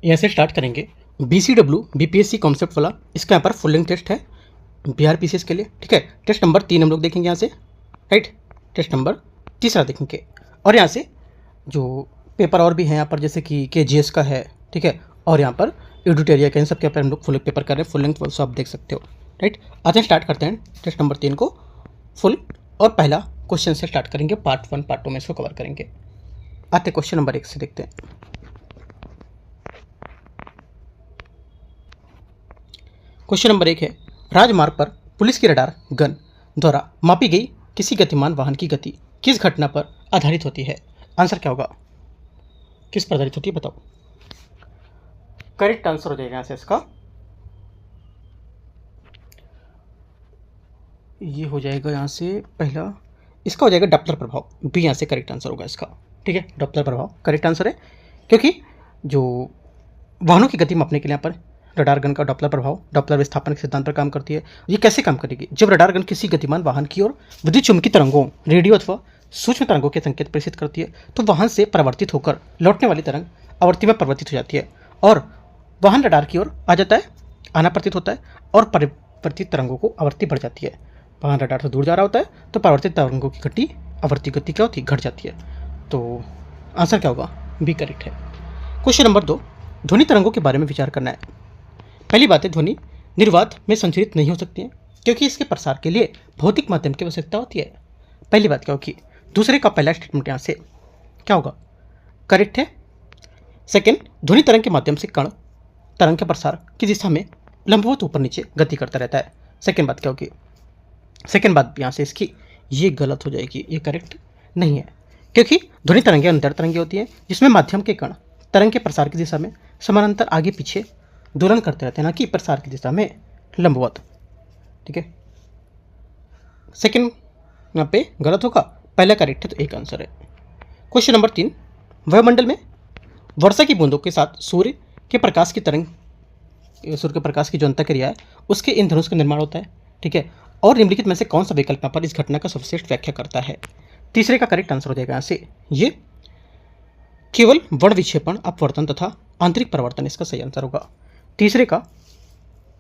यहाँ से स्टार्ट करेंगे। BCW BPSC कॉन्सेप्ट वाला, इसका यहाँ पर फुल लेंथ टेस्ट है बिहार PCS के लिए, ठीक है। टेस्ट नंबर 3 हम लोग देखेंगे यहाँ से, राइट। टेस्ट नंबर तीसरा देखेंगे, और यहाँ से जो पेपर और भी हैं यहाँ पर, जैसे कि KGS का है, ठीक है, और यहाँ पर एडिटोरिया का, इन सब के ऊपर हम लोग फुल पेपर कर रहे हैं, फुल लेंथ सब आप देख सकते हो, राइट। आते हैं, स्टार्ट करते हैं टेस्ट नंबर 3 को फुल, और पहला क्वेश्चन से स्टार्ट करेंगे। पार्ट 1 पार्ट 2 में इसको कवर करेंगे। आते क्वेश्चन नंबर 1 से देखते हैं। क्वेश्चन नंबर 1 है, राजमार्ग पर पुलिस की रडार गन द्वारा मापी गई किसी गतिमान वाहन की गति किस घटना पर आधारित होती है? आंसर क्या होगा? किस पर आधारित होती है बताओ। करेक्ट आंसर हो जाएगा यहाँ से इसका, ये हो जाएगा यहाँ से पहला, इसका हो जाएगा डॉपलर प्रभाव। बी यहाँ से करेक्ट आंसर होगा इसका, ठीक है। डॉपलर प्रभाव करेक्ट आंसर है, क्योंकि जो वाहनों की गति मापने के लिए यहाँ पर रडार गन का डॉपलर प्रभाव, डॉपलर विस्थापन के सिद्धांत पर काम करती है। ये कैसे काम करेगी? जब रडार गन किसी गतिमान वाहन की ओर विद्युत चुम्बकीय तरंगों, रेडियो अथवा सूक्ष्म तरंगों के संकेत प्रेषित करती है, तो वाहन से परावर्तित होकर लौटने वाली तरंग आवर्ती में परिवर्तित हो जाती है, और वाहन रडार की ओर आ जाता है, आना प्रतीत होता है, और परिवर्तित तरंगों को आवर्ती बढ़ जाती है। वाहन रडार से दूर जा रहा होता है तो परावर्तित तरंगों की गति, आवर्ती गति क्या होती है? घट जाती है। तो आंसर क्या होगा? बी करेक्ट है। क्वेश्चन नंबर 2, ध्वनि तरंगों के बारे में विचार करना है। पहली बात है, ध्वनि निर्वात में संचरित नहीं हो सकती है, क्योंकि इसके प्रसार के लिए भौतिक माध्यम की आवश्यकता होती है। पहली बात क्या होगी? दूसरे का पहला स्टेटमेंट यहाँ से क्या होगा? करेक्ट है। सेकेंड, ध्वनि तरंग के माध्यम से कण तरंग के प्रसार की दिशा में लंबवत ऊपर नीचे गति करता रहता है। सेकेंड बात क्या होगी? सेकेंड बात यहाँ से इसकी ये गलत हो जाएगी, ये करेक्ट नहीं है, क्योंकि ध्वनि तरंगें अंतर तरंगें होती हैं, जिसमें माध्यम के कण तरंग के प्रसार की दिशा में समानांतर आगे पीछे दोलन करते रहते हैं, ना कि प्रसार की दिशा में लंबवत, ठीक है। सेकेंड यहाँ पे गलत होगा, पहला करेक्ट है, तो एक आंसर है। क्वेश्चन नंबर 3, वायुमंडल में वर्षा की बूंदों के साथ सूर्य के प्रकाश की जो अंतर क्रिया है, उसके इंद्रधनुष का निर्माण होता है, ठीक है। और निम्नलिखित में से कौन सा विकल्प यहाँ पर इस घटना का सर्वश्रेष्ठ व्याख्या करता है? तीसरे का करेक्ट आंसर हो जाएगा यहाँ से, ये केवल वर्ण विक्षेपण, अपवर्तन तथा आंतरिक परिवर्तन इसका सही आंसर होगा। तीसरे का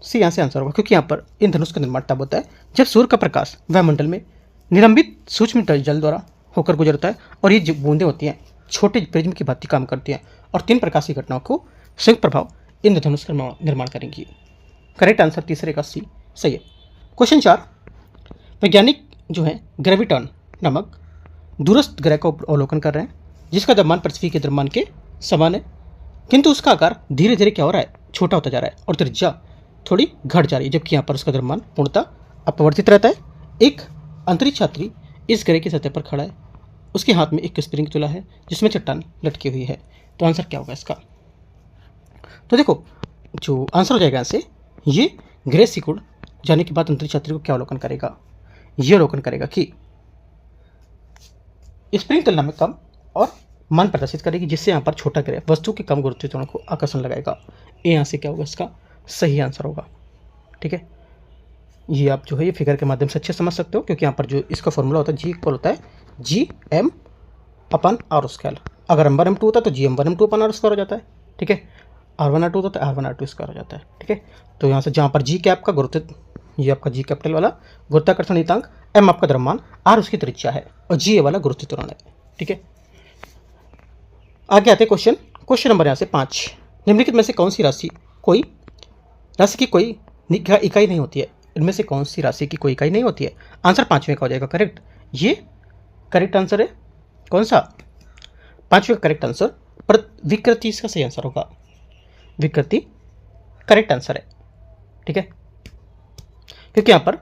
सी यहाँ से आंसर होगा, क्योंकि यहाँ पर इंद्रधनुष का निर्माण तब होता है जब सूर्य का प्रकाश वायुमंडल में निलंबित सूक्ष्म जल द्वारा होकर गुजरता है, और ये जो बूंदें होती हैं छोटे प्रिज्म की भांति काम करती हैं, और 3 प्रकार की घटनाओं को संयुक्त प्रभाव इंद्रधनुष का निर्माण करेंगी। करेक्ट आंसर तीसरे का सी सही है। क्वेश्चन 4, वैज्ञानिक जो है ग्रेविटॉन नामक दूरस्थ ग्रह का अवलोकन कर रहे हैं, जिसका द्रव्यमान पृथ्वी के द्रव्यमान के समान है, किंतु उसका आकार धीरे धीरे क्या हो रहा है? छोटा होता जा रहा है, और त्रिज्या थोड़ी घट जा रही है, जबकि यहाँ पर उसका द्रव्यमान पूर्णतः अपवर्तित रहता है। एक अंतरिक्ष यात्री इस ग्रह की सतह पर खड़ा है, उसके हाथ में एक स्प्रिंग तुला है जिसमें चट्टान लटकी हुई है, तो आंसर क्या होगा इसका? तो देखो, जो आंसर हो जाएगा यहाँ से, ये ग्रह सिकुड़ जाने के बाद अंतरिक्ष यात्री को क्या अवलोकन करेगा? ये अवलोकन करेगा कि स्प्रिंग तुलना में कम और मान प्रदर्शित करेगी, जिससे यहाँ पर छोटा ग्रह वस्तु के कम गुरुत्वीय त्वरण को आकर्षण लगाएगा। ये यहाँ से क्या होगा? इसका सही आंसर होगा, ठीक है। ये आप जो है ये फिगर के माध्यम से अच्छे समझ सकते हो, क्योंकि यहाँ पर जो इसका फॉर्मूला होता है, जी इक्वल होता है GM/R²। अगर M1 M2 होता है तो GM1 M2/R² हो जाता है, ठीक है। R1 R2 होता है R1 R2² हो जाता है, ठीक है। तो यहाँ से जहाँ पर G कैप का गुरुत्व, ये आपका G कैपिटल वाला गुरुत्वाकर्षण नियतांक, M आपका द्रव्यमान, R उसकी त्रिज्या है, और G वाला गुरुत्वीय त्वरण है, ठीक है। आगे आते क्वेश्चन नंबर यहाँ से 5, निम्नलिखित में से कौन सी राशि की कोई इकाई नहीं होती है? इनमें से कौन सी राशि की कोई इकाई नहीं होती है? आंसर 5वें का हो जाएगा करेक्ट, ये करेक्ट आंसर है। कौन सा? 5वें का करेक्ट आंसर, पर विकृति इसका सही आंसर होगा। विकृति करेक्ट आंसर है, ठीक है, क्योंकि यहाँ पर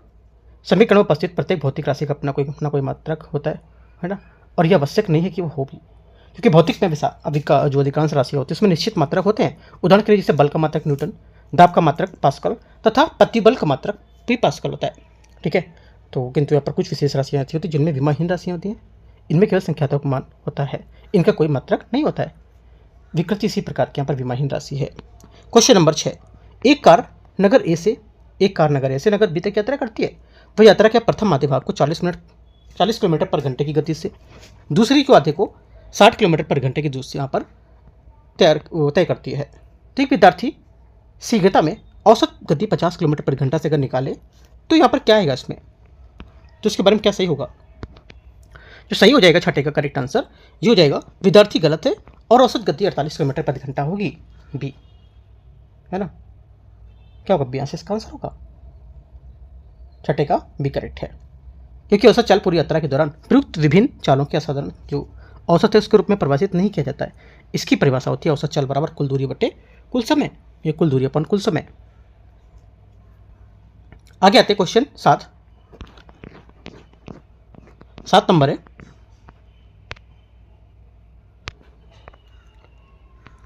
समीकरण में उपस्थित प्रत्येक भौतिक राशि का अपना कोई मात्रक होता है ना, और यह आवश्यक नहीं है कि वो हो भी, क्योंकि भौतिक में जो अधिकांश राशि होती है उसमें निश्चित मात्रक होते हैं। उदाहरण के लिए जैसे बल का मात्रक न्यूटन, दाब का मात्रक पास्कल तथा प्रतिबल का मात्रक पास्कल होता है, ठीक है। तो किंतु यहाँ पर कुछ विशेष राशियाँ ऐसी होती हैं जिनमें विमाहीन राशियाँ होती हैं, इनमें केवल संख्यात्मक मान होता है, इनका कोई मात्रक नहीं होता है। विकृति इसी प्रकार की यहाँ पर विमाहीन राशि है। क्वेश्चन नंबर 6, एक कार नगर ए से नगर बी तक यात्रा करती है। वह यात्रा के प्रथम आधे भाग को 40 किलोमीटर पर घंटे की गति से, दूसरी को आधे को 60 किलोमीटर पर घंटे की दूसरी यहाँ पर तय करती है। तो एक विद्यार्थी शीघ्रता में औसत गति 50 किलोमीटर प्रति घंटा से अगर निकाले तो यहाँ पर क्या आएगा इसमें, तो इसके बारे में क्या सही होगा? जो सही हो जाएगा छठे का करेक्ट आंसर ये हो जाएगा, विद्यार्थी गलत है और औसत गति 48 किलोमीटर प्रति घंटा होगी, बी है ना। क्या होगा बी आंसर इसका आंसर होगा, छठे का बी करेक्ट है, क्योंकि औसत चाल पूरी यात्रा के दौरान प्रयुक्त विभिन्न चालों के असाधारण जो औसत है उसके रूप में परिभाषित नहीं किया जाता है। इसकी परिभाषा होती है औसत चाल बराबर कुल दूरी बटे कुल समय, ये कुल दूरी अपन कुल समय। आगे आते क्वेश्चन 7 नंबर है,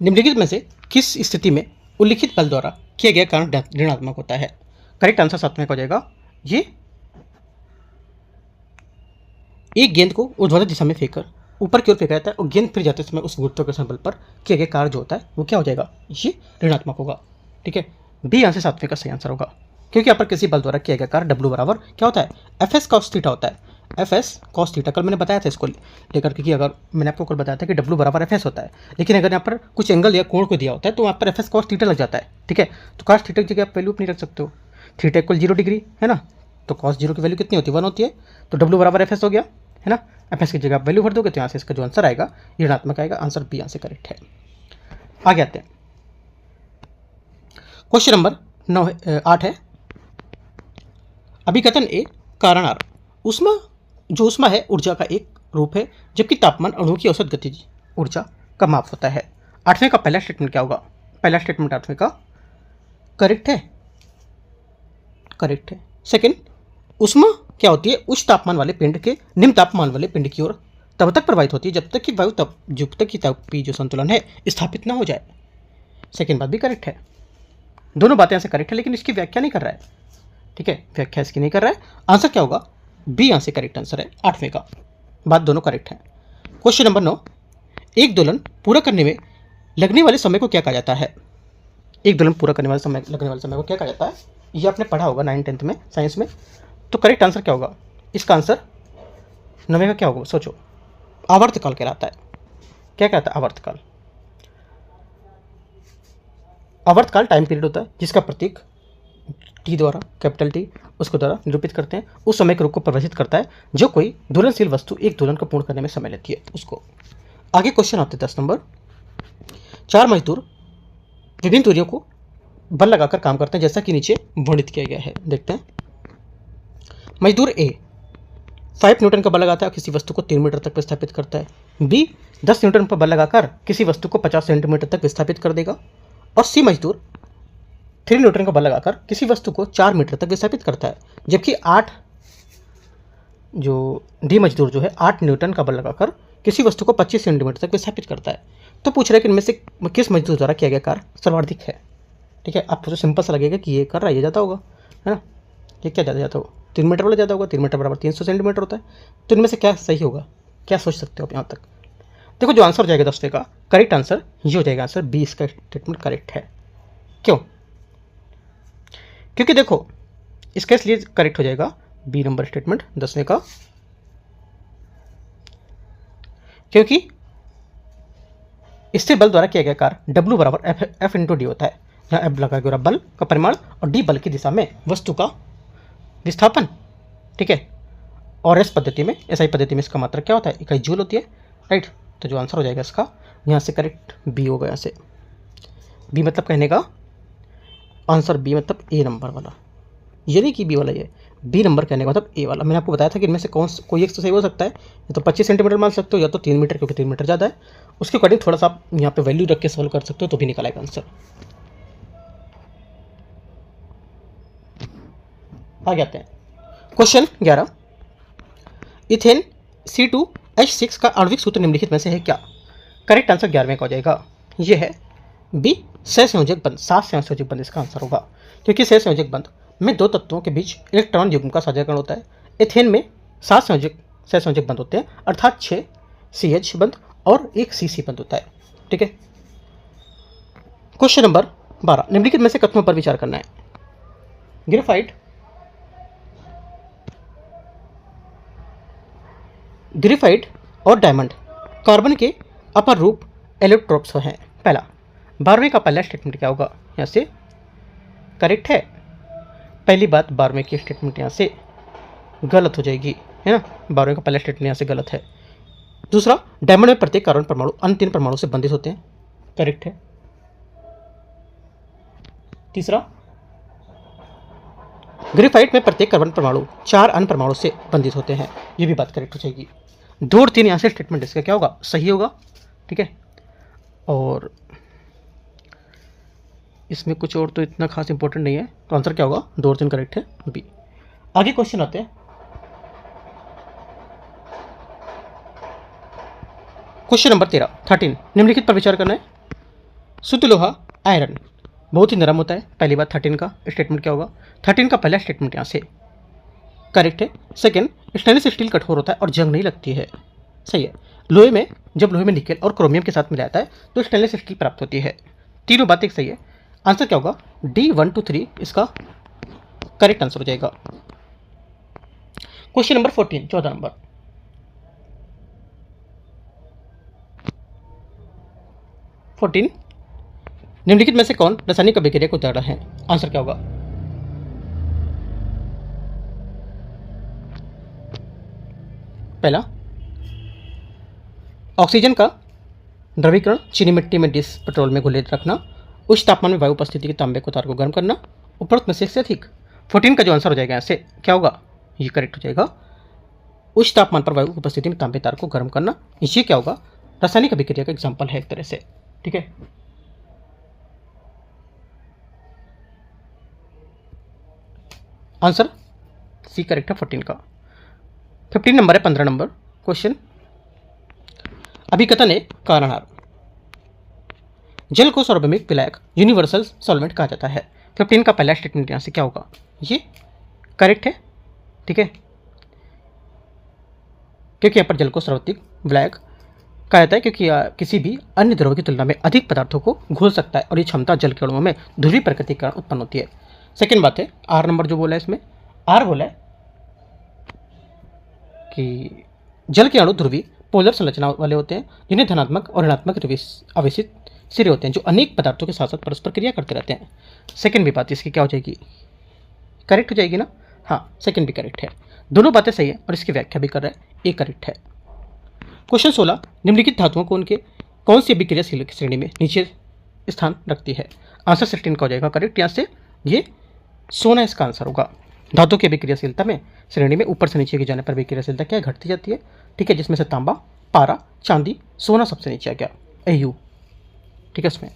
निम्नलिखित में से किस स्थिति में उल्लिखित बल द्वारा किया गया कारण ऋणात्मक होता है? करेक्ट आंसर 7 में हो जाएगा, ये एक गेंद को ऊर्ध्वाधर दिशा में फेंककर ऊपर की ओर फेंका जाता है और गेंद फिर जाते समय उस गुरुत्वाकर्षण बल पर किया गया कार्य जो होता है वो क्या हो जाएगा, ये ऋणात्मक होगा। ठीक है, बी आंसर 7वें का सही आंसर होगा, क्योंकि यहाँ पर किसी बल द्वारा किया गया कार्य W बराबर क्या होता है, एफ कॉस थीटा होता है। एफ कॉस थीटा कल मैंने बताया था इसको लेकर के कि अगर मैंने आपको कल बताया था कि W बराबर एफ होता है, लेकिन अगर यहाँ पर कुछ एंगल या कोण को दिया होता है तो वहाँ पर एफ कॉस थीटा लग जाता है। ठीक है, तो कॉस थीटा की जगह आप वैल्यू अपनी रख सकते हो, थीटा इक्वल 0 डिग्री है ना, तो कॉस 0 की वैल्यू कितनी होती है, 1 होती है, तो W बराबर एफ हो गया है ना, एफ की जगह आप वैल्यू भर दोगे तो यहाँ से इसका जो आंसर आएगा ये ऋणात्मक आएगा, आंसर बी यहाँ से करेक्ट है। आगे आते हैं क्वेश्चन नंबर 8 है, अभिकथन ए कारण आर, ऊष्मा है ऊर्जा का एक रूप है जबकि तापमान अणुओं की औसत गतिज ऊर्जा का माप होता है। 8वें का पहला स्टेटमेंट क्या होगा, पहला स्टेटमेंट 8वें का करेक्ट है, करेक्ट है। सेकंड, ऊष्मा क्या होती है, उच्च तापमान वाले पिंड के निम्न तापमान वाले पिंड की ओर तब तक प्रवाहित होती है जब तक कि वायु युक्त की तापीय जो संतुलन है स्थापित ना हो जाए। सेकंड बात भी करेक्ट है, दोनों बातें यहाँ से करेक्ट है, लेकिन इसकी व्याख्या नहीं कर रहा है। ठीक है, व्याख्या इसकी नहीं कर रहा है, आंसर क्या होगा, बी यहाँ से करेक्ट आंसर है 8वें का, बात दोनों करेक्ट है। क्वेश्चन नंबर 9, एक दोलन पूरा करने में लगने वाले समय को क्या कहा जाता है? एक दोलन पूरा करने वाले समय लगने वाले समय को क्या कहा जाता है, ये आपने पढ़ा होगा 9th-10th में साइंस में, तो करेक्ट आंसर क्या होगा, इसका आंसर 9वें का क्या होगा, सोचो, आवर्तकाल कहलाता है। क्या कहता है आवर्तकाल, आवर्तकाल टाइम पीरियड होता है जिसका प्रतीक टी द्वारा कैपिटल टी उसको द्वारा निरूपित करते हैं, उस समय के रूप को परिभाषित करता है जो कोई दोलनशील वस्तु एक दोलन को पूर्ण करने में समय लेती है उसको। आगे क्वेश्चन आते हैं 10 नंबर, 4 मजदूर विभिन्न दूरियों को बल लगाकर काम करते हैं जैसा कि नीचे वर्णित किया गया है, देखते हैं। मजदूर ए 5 न्यूटन का बल लगाता है किसी वस्तु को 3 मीटर तक विस्थापित करता है, बी 10 न्यूटन पर बल लगाकर किसी वस्तु को 50 सेंटीमीटर तक विस्थापित कर देगा, और सी मजदूर 3 न्यूटन का बल लगाकर किसी वस्तु को 4 मीटर तक विस्थापित करता है, जबकि 8 जो डी मजदूर जो है 8 न्यूटन का बल लगाकर किसी वस्तु को 25 सेंटीमीटर तक विस्थापित करता है। तो पूछ रहे हैं कि इनमें से किस मजदूर द्वारा किया गया कार्य सर्वाधिक है। ठीक है, आपको तो सिंपल सा लगेगा कि ये कर रहा है, ये ज़्यादा होगा है ना, ये क्या ज़्यादा जाता होगा, 3 मीटर वाला ज़्यादा होगा, 3 मीटर बराबर 300 सेंटीमीटर होता है, तो इनमें से क्या सही होगा, क्या सोच सकते हो आप यहाँ तक? देखो जो आंसर हो जाएगा 10वें का करेक्ट आंसर ये हो जाएगा, आंसर बी इसका स्टेटमेंट करेक्ट है। क्यों, क्योंकि देखो इसका इसलिए करेक्ट हो जाएगा बी नंबर स्टेटमेंट 10वें का, क्योंकि इससे बल द्वारा किया गया कार्य W बराबर एफ इंटू डी होता है, यहाँ एफ लगा गया बल का परिमाण और डी बल की दिशा में वस्तु का विस्थापन। ठीक है, और एस पद्धति में एसआई पद्धति में इसका मात्रा क्या होता है, इकाई जूल होती है, राइट। तो जो आंसर हो जाएगा इसका यहाँ से करेक्ट बी होगा, यहाँ से बी मतलब कहने का आंसर बी मतलब ए नंबर वाला, ये नहीं कि बी वाला, ये बी नंबर कहने का मतलब ए वाला। मैंने आपको बताया था कि इनमें से कोई एक तो सही हो सकता है, या तो 25 सेंटीमीटर मान सकते हो या तो 3 मीटर, क्योंकि 3 मीटर ज़्यादा है, उसके अकॉर्डिंग थोड़ा सा आप यहाँ पे वैल्यू रख के सॉल्व कर सकते हो तो भी निकल आएगा आंसर। आगे आते हैं क्वेश्चन 11, इथेन C2H6 का आणविक सूत्र निम्नलिखित में से है क्या? करेक्ट आंसर 11वें का हो जाएगा, ये है बी सहसंयोजक बंध, 7 सहसंयोजक बंध इसका आंसर होगा, क्योंकि सहसंयोजक बंध में 2 तत्वों के बीच इलेक्ट्रॉन युग्म का साझाकरण होता है। एथेन में 7 सहसंयोजक बंध होते हैं, अर्थात 6 CH बंध और 1 CC बंध होता है। ठीक है, क्वेश्चन नंबर 12, निम्नलिखित में से कथनों पर विचार करना है। ग्रेफाइट और डायमंड कार्बन के अपर रूप एलोट्रोप्स हैं। पहला, 12वें का पहला स्टेटमेंट क्या होगा, यहाँ से करेक्ट है। पहली बात, 12वें की स्टेटमेंट यहाँ से गलत हो जाएगी, है ना। 12वें का पहला स्टेटमेंट यहाँ से गलत है। दूसरा, डायमंड में प्रत्येक कार्बन परमाणु अन्य 3 परमाणु से बंधित होते हैं, करेक्ट है। तीसरा, ग्रेफाइट में प्रत्येक कार्बन परमाणु 4 अन्य परमाणु से बंधित होते हैं, ये भी बात करेक्ट हो जाएगी। 2 और 3 यहाँ से स्टेटमेंट इसका क्या होगा, सही होगा, ठीक है। और इसमें कुछ और तो इतना खास इंपॉर्टेंट नहीं है, तो आंसर क्या होगा, 2 और 3 करेक्ट है, बी। आगे क्वेश्चन आते हैं। क्वेश्चन नंबर 13 निम्नलिखित पर विचार करना है। शुद्ध लोहा आयरन बहुत ही नरम होता है, पहली बात। 13 का स्टेटमेंट क्या होगा, 13 का पहला स्टेटमेंट यहाँ से करेक्ट है। सेकंड, स्टेनलेस स्टील कठोर होता है और जंग नहीं लगती है, सही है। लोहे में जब लोहे में निकेल और क्रोमियम के साथ मिलाया जाता है तो स्टेनलेस स्टील प्राप्त होती है। तीनों बातें सही है। आंसर क्या होगा, डी 1 2 3 इसका करेक्ट आंसर हो जाएगा। क्वेश्चन नंबर 14 14 नंबर, निम्नलिखित में से कौन रासायनिक अभिक्रिया का उदाहरण है। आंसर क्या होगा, पहला, ऑक्सीजन का द्रवीकरण, चीनी मिट्टी में डिस पेट्रोल में घुले रखना, उच्च तापमान में वायु उपस्थिति के तांबे को तार को गर्म करना, उपरोक्त में से एक से अधिक। 14 का जो आंसर हो जाएगा यहाँ से क्या होगा, ये करेक्ट हो जाएगा। उच्च तापमान पर वायु उपस्थिति में तांबे तार को गर्म करना, ये क्या होगा, रासायनिक अभिक्रिया का एग्जाम्पल है एक तरह से, ठीक है। आंसर सी करेक्ट है 14 का। 15 नंबर है, 15 नंबर क्वेश्चन, अभिकथन है कारणहार। जल को सार्वभौमिक विलायक यूनिवर्सल सॉल्वेंट कहा जाता है। 15 का पहला स्टेटमेंट यहाँ से क्या होगा, ये करेक्ट है, ठीक है, क्योंकि यहाँ पर जल को सार्वत्रिक विलायक कहा जाता है क्योंकि किसी भी अन्य द्रव की तुलना में अधिक पदार्थों को घोल सकता है और ये क्षमता जल के अणुओं में ध्रुवीय प्रकृति के कारण उत्पन्न होती है। सेकेंड बात है, आर नंबर जो बोला है इसमें, आर बोला है कि जल के अणु ध्रुवीय पोलर संरचना वाले होते हैं जिन्हें धनात्मक और ऋणात्मक आवेशित सिरे होते हैं जो अनेक पदार्थों के साथ साथ परस्पर क्रिया करते रहते हैं। सेकेंड भी बात इसकी क्या हो जाएगी, करेक्ट हो जाएगी ना, हाँ सेकेंड भी करेक्ट है। दोनों बातें सही है और इसकी व्याख्या भी कर रहा है, ये करेक्ट है। क्वेश्चन 16, निम्नलिखित धातुओं को उनके कौन सी अभिक्रियाशील श्रेणी में नीचे स्थान रखती है। आंसर 16 का हो जाएगा करेक्ट, यहाँ से ये सोना इसका आंसर होगा। धातु की अभिक्रियाशीलता में श्रेणी में ऊपर से नीचे की जाने पर अभिक्रियाशीलता क्या घटती जाती है, ठीक है, जिसमें से तांबा, पारा, चांदी, सोना सबसे नीचे आ गया, AU, ठीक है। इसमें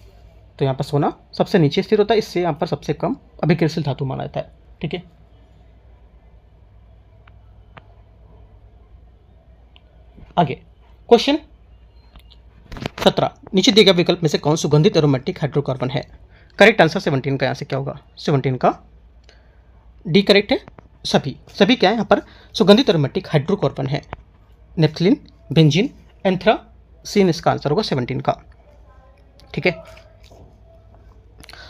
तो यहाँ पर सोना सबसे नीचे स्थिर होता है, इससे यहाँ पर सबसे कम अभिक्रियाशील धातु माना जाता है, ठीक है। आगे क्वेश्चन 17, नीचे दिए गए विकल्प में से कौन सुगंधित एरोमेटिक हाइड्रोकार्बन है। करेक्ट आंसर 17 का यहाँ से क्या होगा, 17 का डी करेक्ट है। सभी क्या है यहाँ पर सुगंधित एरोमेटिक हाइड्रोकार्बन है, नेफ्थलीन, बेंजीन, एंथ्रासीन इसका आंसर होगा 17 का, ठीक है।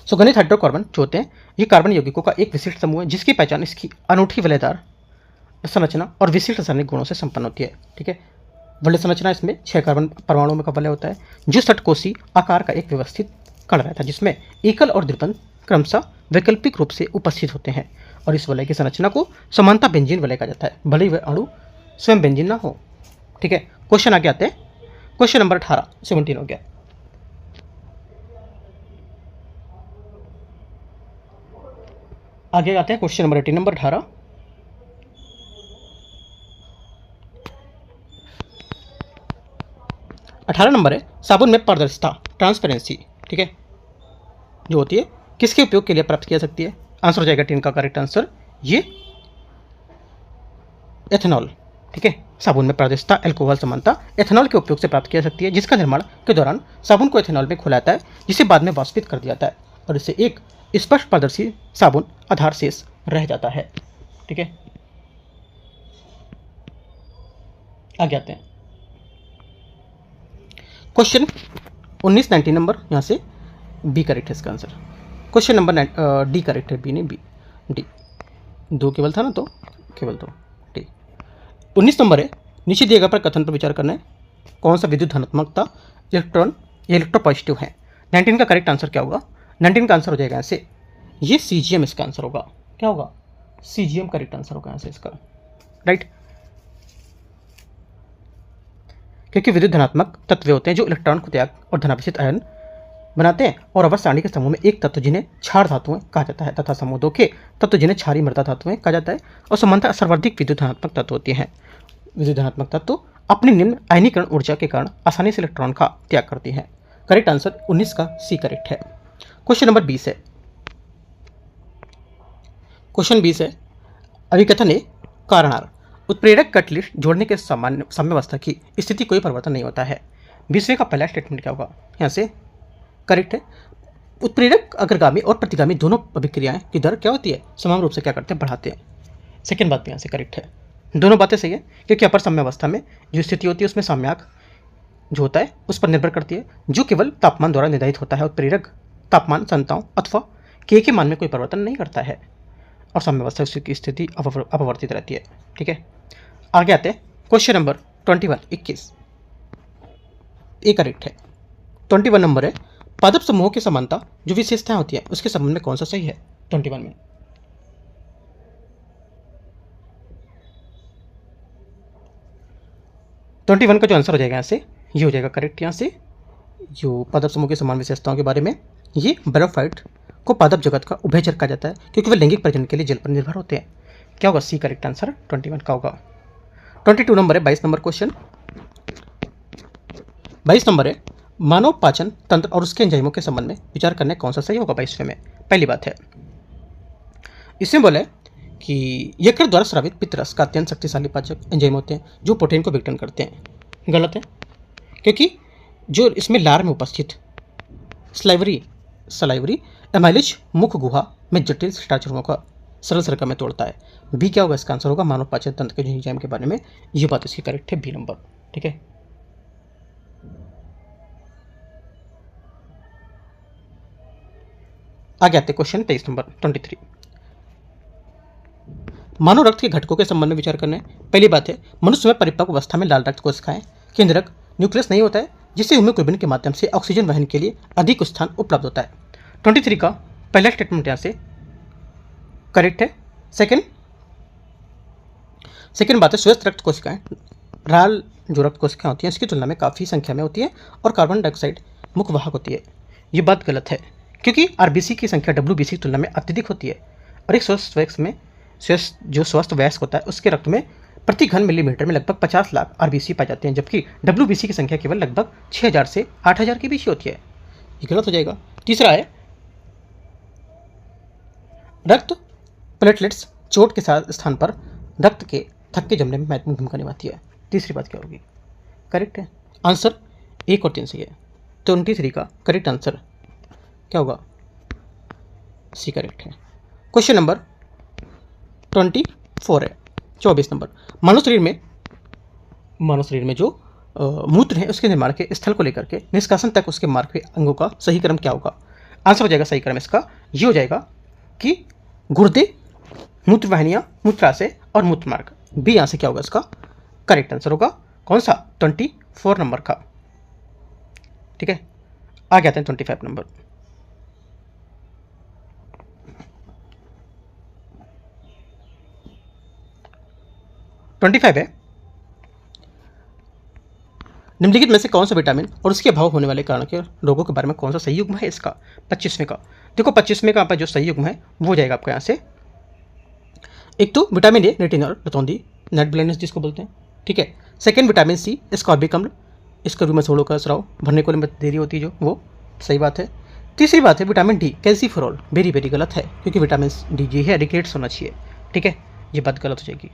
सुगंधित हाइड्रोकार्बन जो होते हैं ये कार्बन यौगिकों का एक विशिष्ट समूह है जिसकी पहचान इसकी अनूठी वलयदार संरचना और विशिष्ट रासायनिक गुणों से संपन्न होती है, ठीक है। वलय संरचना इसमें 6 कार्बन परमाणुओं का वलय होता है जो षटकोशी आकार का एक व्यवस्थित कण रहता है जिसमें एकल और द्विबंध क्रमशः वैकल्पिक रूप से उपस्थित होते हैं और इस वलय की संरचना को समानता बेंजीन वलय कहा जाता है, भले ही वह अणु स्वयं बेंजीन ना हो, ठीक है। क्वेश्चन आगे आते हैं, क्वेश्चन नंबर 18 17 हो गया। आगे आते हैं क्वेश्चन नंबर 18 नंबर 18, नंबर है साबुन में पारदर्शिता, ट्रांसपेरेंसी, ठीक है, जो होती है किसके उपयोग के लिए प्राप्त किया सकती है। आंसर हो जाएगा 3 का करेक्ट आंसर, ये एथेनॉल, ठीक है। साबुन में पारदर्शिता, अल्कोहल समानता एथेनॉल के उपयोग से प्राप्त किया सकती है जिसका निर्माण के दौरान साबुन को एथेनॉल में घुलाता है जिसे बाद में वाष्पित कर दिया जाता है और इससे एक स्पष्ट पारदर्शी साबुन आधार शेष रह जाता है, ठीक है। आगे आते हैं क्वेश्चन 19 19 नंबर, यहाँ से बी करेक्ट है इसका answer. Question number D correct है, बी नहीं बी, डी 2 केवल था ना, तो केवल 2, डी। 19 नंबर है, नीचे दिए गए पर कथन पर विचार करना है, कौन सा विद्युत धनात्मकता इलेक्ट्रॉन या इलेक्ट्रोपॉजिटिव है। 19 का करेक्ट आंसर क्या होगा? 19 का आंसर हो जाएगा ऐसे, ये CGM इसका आंसर होगा। क्या होगा? CGM करेक्ट आंसर होगा ऐसे इसका, राइट। क्योंकि विद्युत धनात्मक तत्व होते हैं जो इलेक्ट्रॉन को त्याग और धनाभिषिक्त आयन बनाते हैं, और अवर सारणी के समूह में एक तत्व जिन्हें क्षार धातुएं कहा जाता है तथा समूह 2 के तत्व जिन्हें क्षारीय मृदा धातुएं कहा जाता है, और समानतः सर्वाधिक विद्युत धनात्मक तत्व होती हैं। विद्युत धनात्मक तत्व अपनी निम्न आयनीकरण ऊर्जा के कारण आसानी से इलेक्ट्रॉन का त्याग करती हैं। करेक्ट आंसर 19 का सी करेक्ट है। क्वेश्चन नंबर 20 है। क्वेश्चन 20 है, अभिकथन ए कारणार उत्प्रेरक कटलिस्ट जोड़ने के साम्यावस्था की स्थिति कोई परिवर्तन नहीं होता है। 20वें का पहला स्टेटमेंट क्या होगा? यहाँ से करेक्ट है, उत्प्रेरक अग्रगामी और प्रतिगामी दोनों अभिक्रियाएं की दर क्या होती है? समान रूप से क्या करते हैं? बढ़ाते हैं। सेकेंड बात भी यहाँ से करेक्ट है, दोनों बातें सही है, क्योंकि अपर साम्यावस्था में जो स्थिति होती है उसमें साम्याक जो होता है उस पर निर्भर करती है, जो केवल तापमान द्वारा निर्धारित होता है। उत्प्रेरक तापमान संताओं अथवा के मान में कोई परिवर्तन नहीं करता है, और साम्यावस्था की स्थिति अपवर्तित रहती है। ठीक है, आगे आते हैं क्वेश्चन नंबर 21 ए करेक्ट है। 21 नंबर है, पादप समूहों की समानता जो विशेषताएं होती है उसके संबंध में कौन सा सही है? 21 में 21 का जो आंसर हो जाएगा यहाँ से, ये हो जाएगा करेक्ट। यहाँ से जो पादप समूह के समान विशेषताओं के बारे में, ये ब्रायोफाइट को पादप जगत का उभयचर कहा जाता है, क्योंकि वे लैंगिक प्रजनन के लिए जल पर निर्भर होते हैं। क्या होगा? सी करेक्ट आंसर 21 का होगा। 22 नंबर है, 22 नंबर क्वेश्चन। 22 नंबर है, मानव पाचन तंत्र और उसके एंजाइमों के संबंध में विचार करने कौन सा सही होगा? 22वें में पहली बात है, इसमें बोले कि यकृत द्वारा स्रावित पित्तरस का अत्यंत शक्तिशाली पाचक एंजाइम होते हैं जो प्रोटीन को विघटन करते हैं। गलत है, क्योंकि जो इसमें लार में उपस्थित सलाइवरी एमाइलेज मुख गुहा में जटिल स्टार्चरों का सरल सरका में तोड़ता है। बी क्या होगा? इसका आंसर होगा मानव पाचन तंत्र के एंजाइम के बारे में, ये बात इसकी करेक्ट है, बी नंबर। ठीक है, आगे आते क्वेश्चन 23 नंबर 23। मानव रक्त के घटकों के संबंध में विचार करना है। पहली बात है, मनुष्य में परिपक्व अवस्था में लाल रक्त कोशिकाएं केंद्रक न्यूक्लियस नहीं होता है, जिससे हीमोग्लोबिन के माध्यम से ऑक्सीजन वहन के लिए अधिक स्थान उपलब्ध होता है। 23 का पहला स्टेटमेंट यहाँ से करेक्ट है। सेकंड बात है, स्वस्थ रक्त कोशिकाएं लाल जो रक्त कोशिकाएं होती हैं इसकी तुलना में काफ़ी संख्या में होती है और कार्बन डाइऑक्साइड मुख्य वाहक होती है। ये बात गलत है, क्योंकि आरबीसी की संख्या डब्ल्यूबीसी की तुलना में अत्यधिक होती है, और एक स्वस्थ वयस्क होता है उसके रक्त में प्रति घन मिलीमीटर में लगभग 50 लाख आरबीसी पाए जाते हैं, जबकि डब्ल्यूबीसी की संख्या केवल लगभग 6000 से 8000 के बीच ही होती है। ये गलत हो जाएगा। तीसरा है, रक्त प्लेटलेट्स चोट के स्थान पर रक्त के थक्के जमने में महत्वपूर्ण भूमिका निभाती है। तीसरी बात क्या होगी? करेक्ट है, आंसर 1 और 3 सही है। 23 का करेक्ट आंसर क्या होगा? सी करेक्ट है। क्वेश्चन नंबर 24 है, 24 नंबर। मानव शरीर में जो मूत्र है उसके निर्माण के स्थल को लेकर के निष्कासन तक उसके मार्ग के अंगों का सही क्रम क्या होगा? आंसर हो जाएगा सही क्रम इसका ये हो जाएगा कि गुर्दे, मूत्रवाहिनियां, मूत्राशय और मूत्रमार्ग। बी यहाँ से क्या होगा? इसका करेक्ट आंसर होगा कौन सा? 24 नंबर का। ठीक है, आगे आते हैं 25 नंबर। है, निम्नलिखित में से कौन सा विटामिन और उसके अभाव होने वाले कारण के रोगों के बारे में कौन सा सही युग्म है? इसका 25वें का देखो, 25वें का जो सही युग्म है वो हो जाएगा आपका यहाँ से, एक तो विटामिन ए रेटिनॉल रतौंधी नेट ब्लाइंडनेस जिसको बोलते हैं। ठीक है, सेकंड विटामिन सी स्कॉर्बिक अम्ल, इसका रूम में सोड़ों का स्राव भरने को देरी होती है जो, वो सही बात है। तीसरी बात है vitamin D calciferol, very very गलत है, क्योंकि विटामिन डी जी है एडिकेट्स होना चाहिए। ठीक है, ये बात गलत हो जाएगी।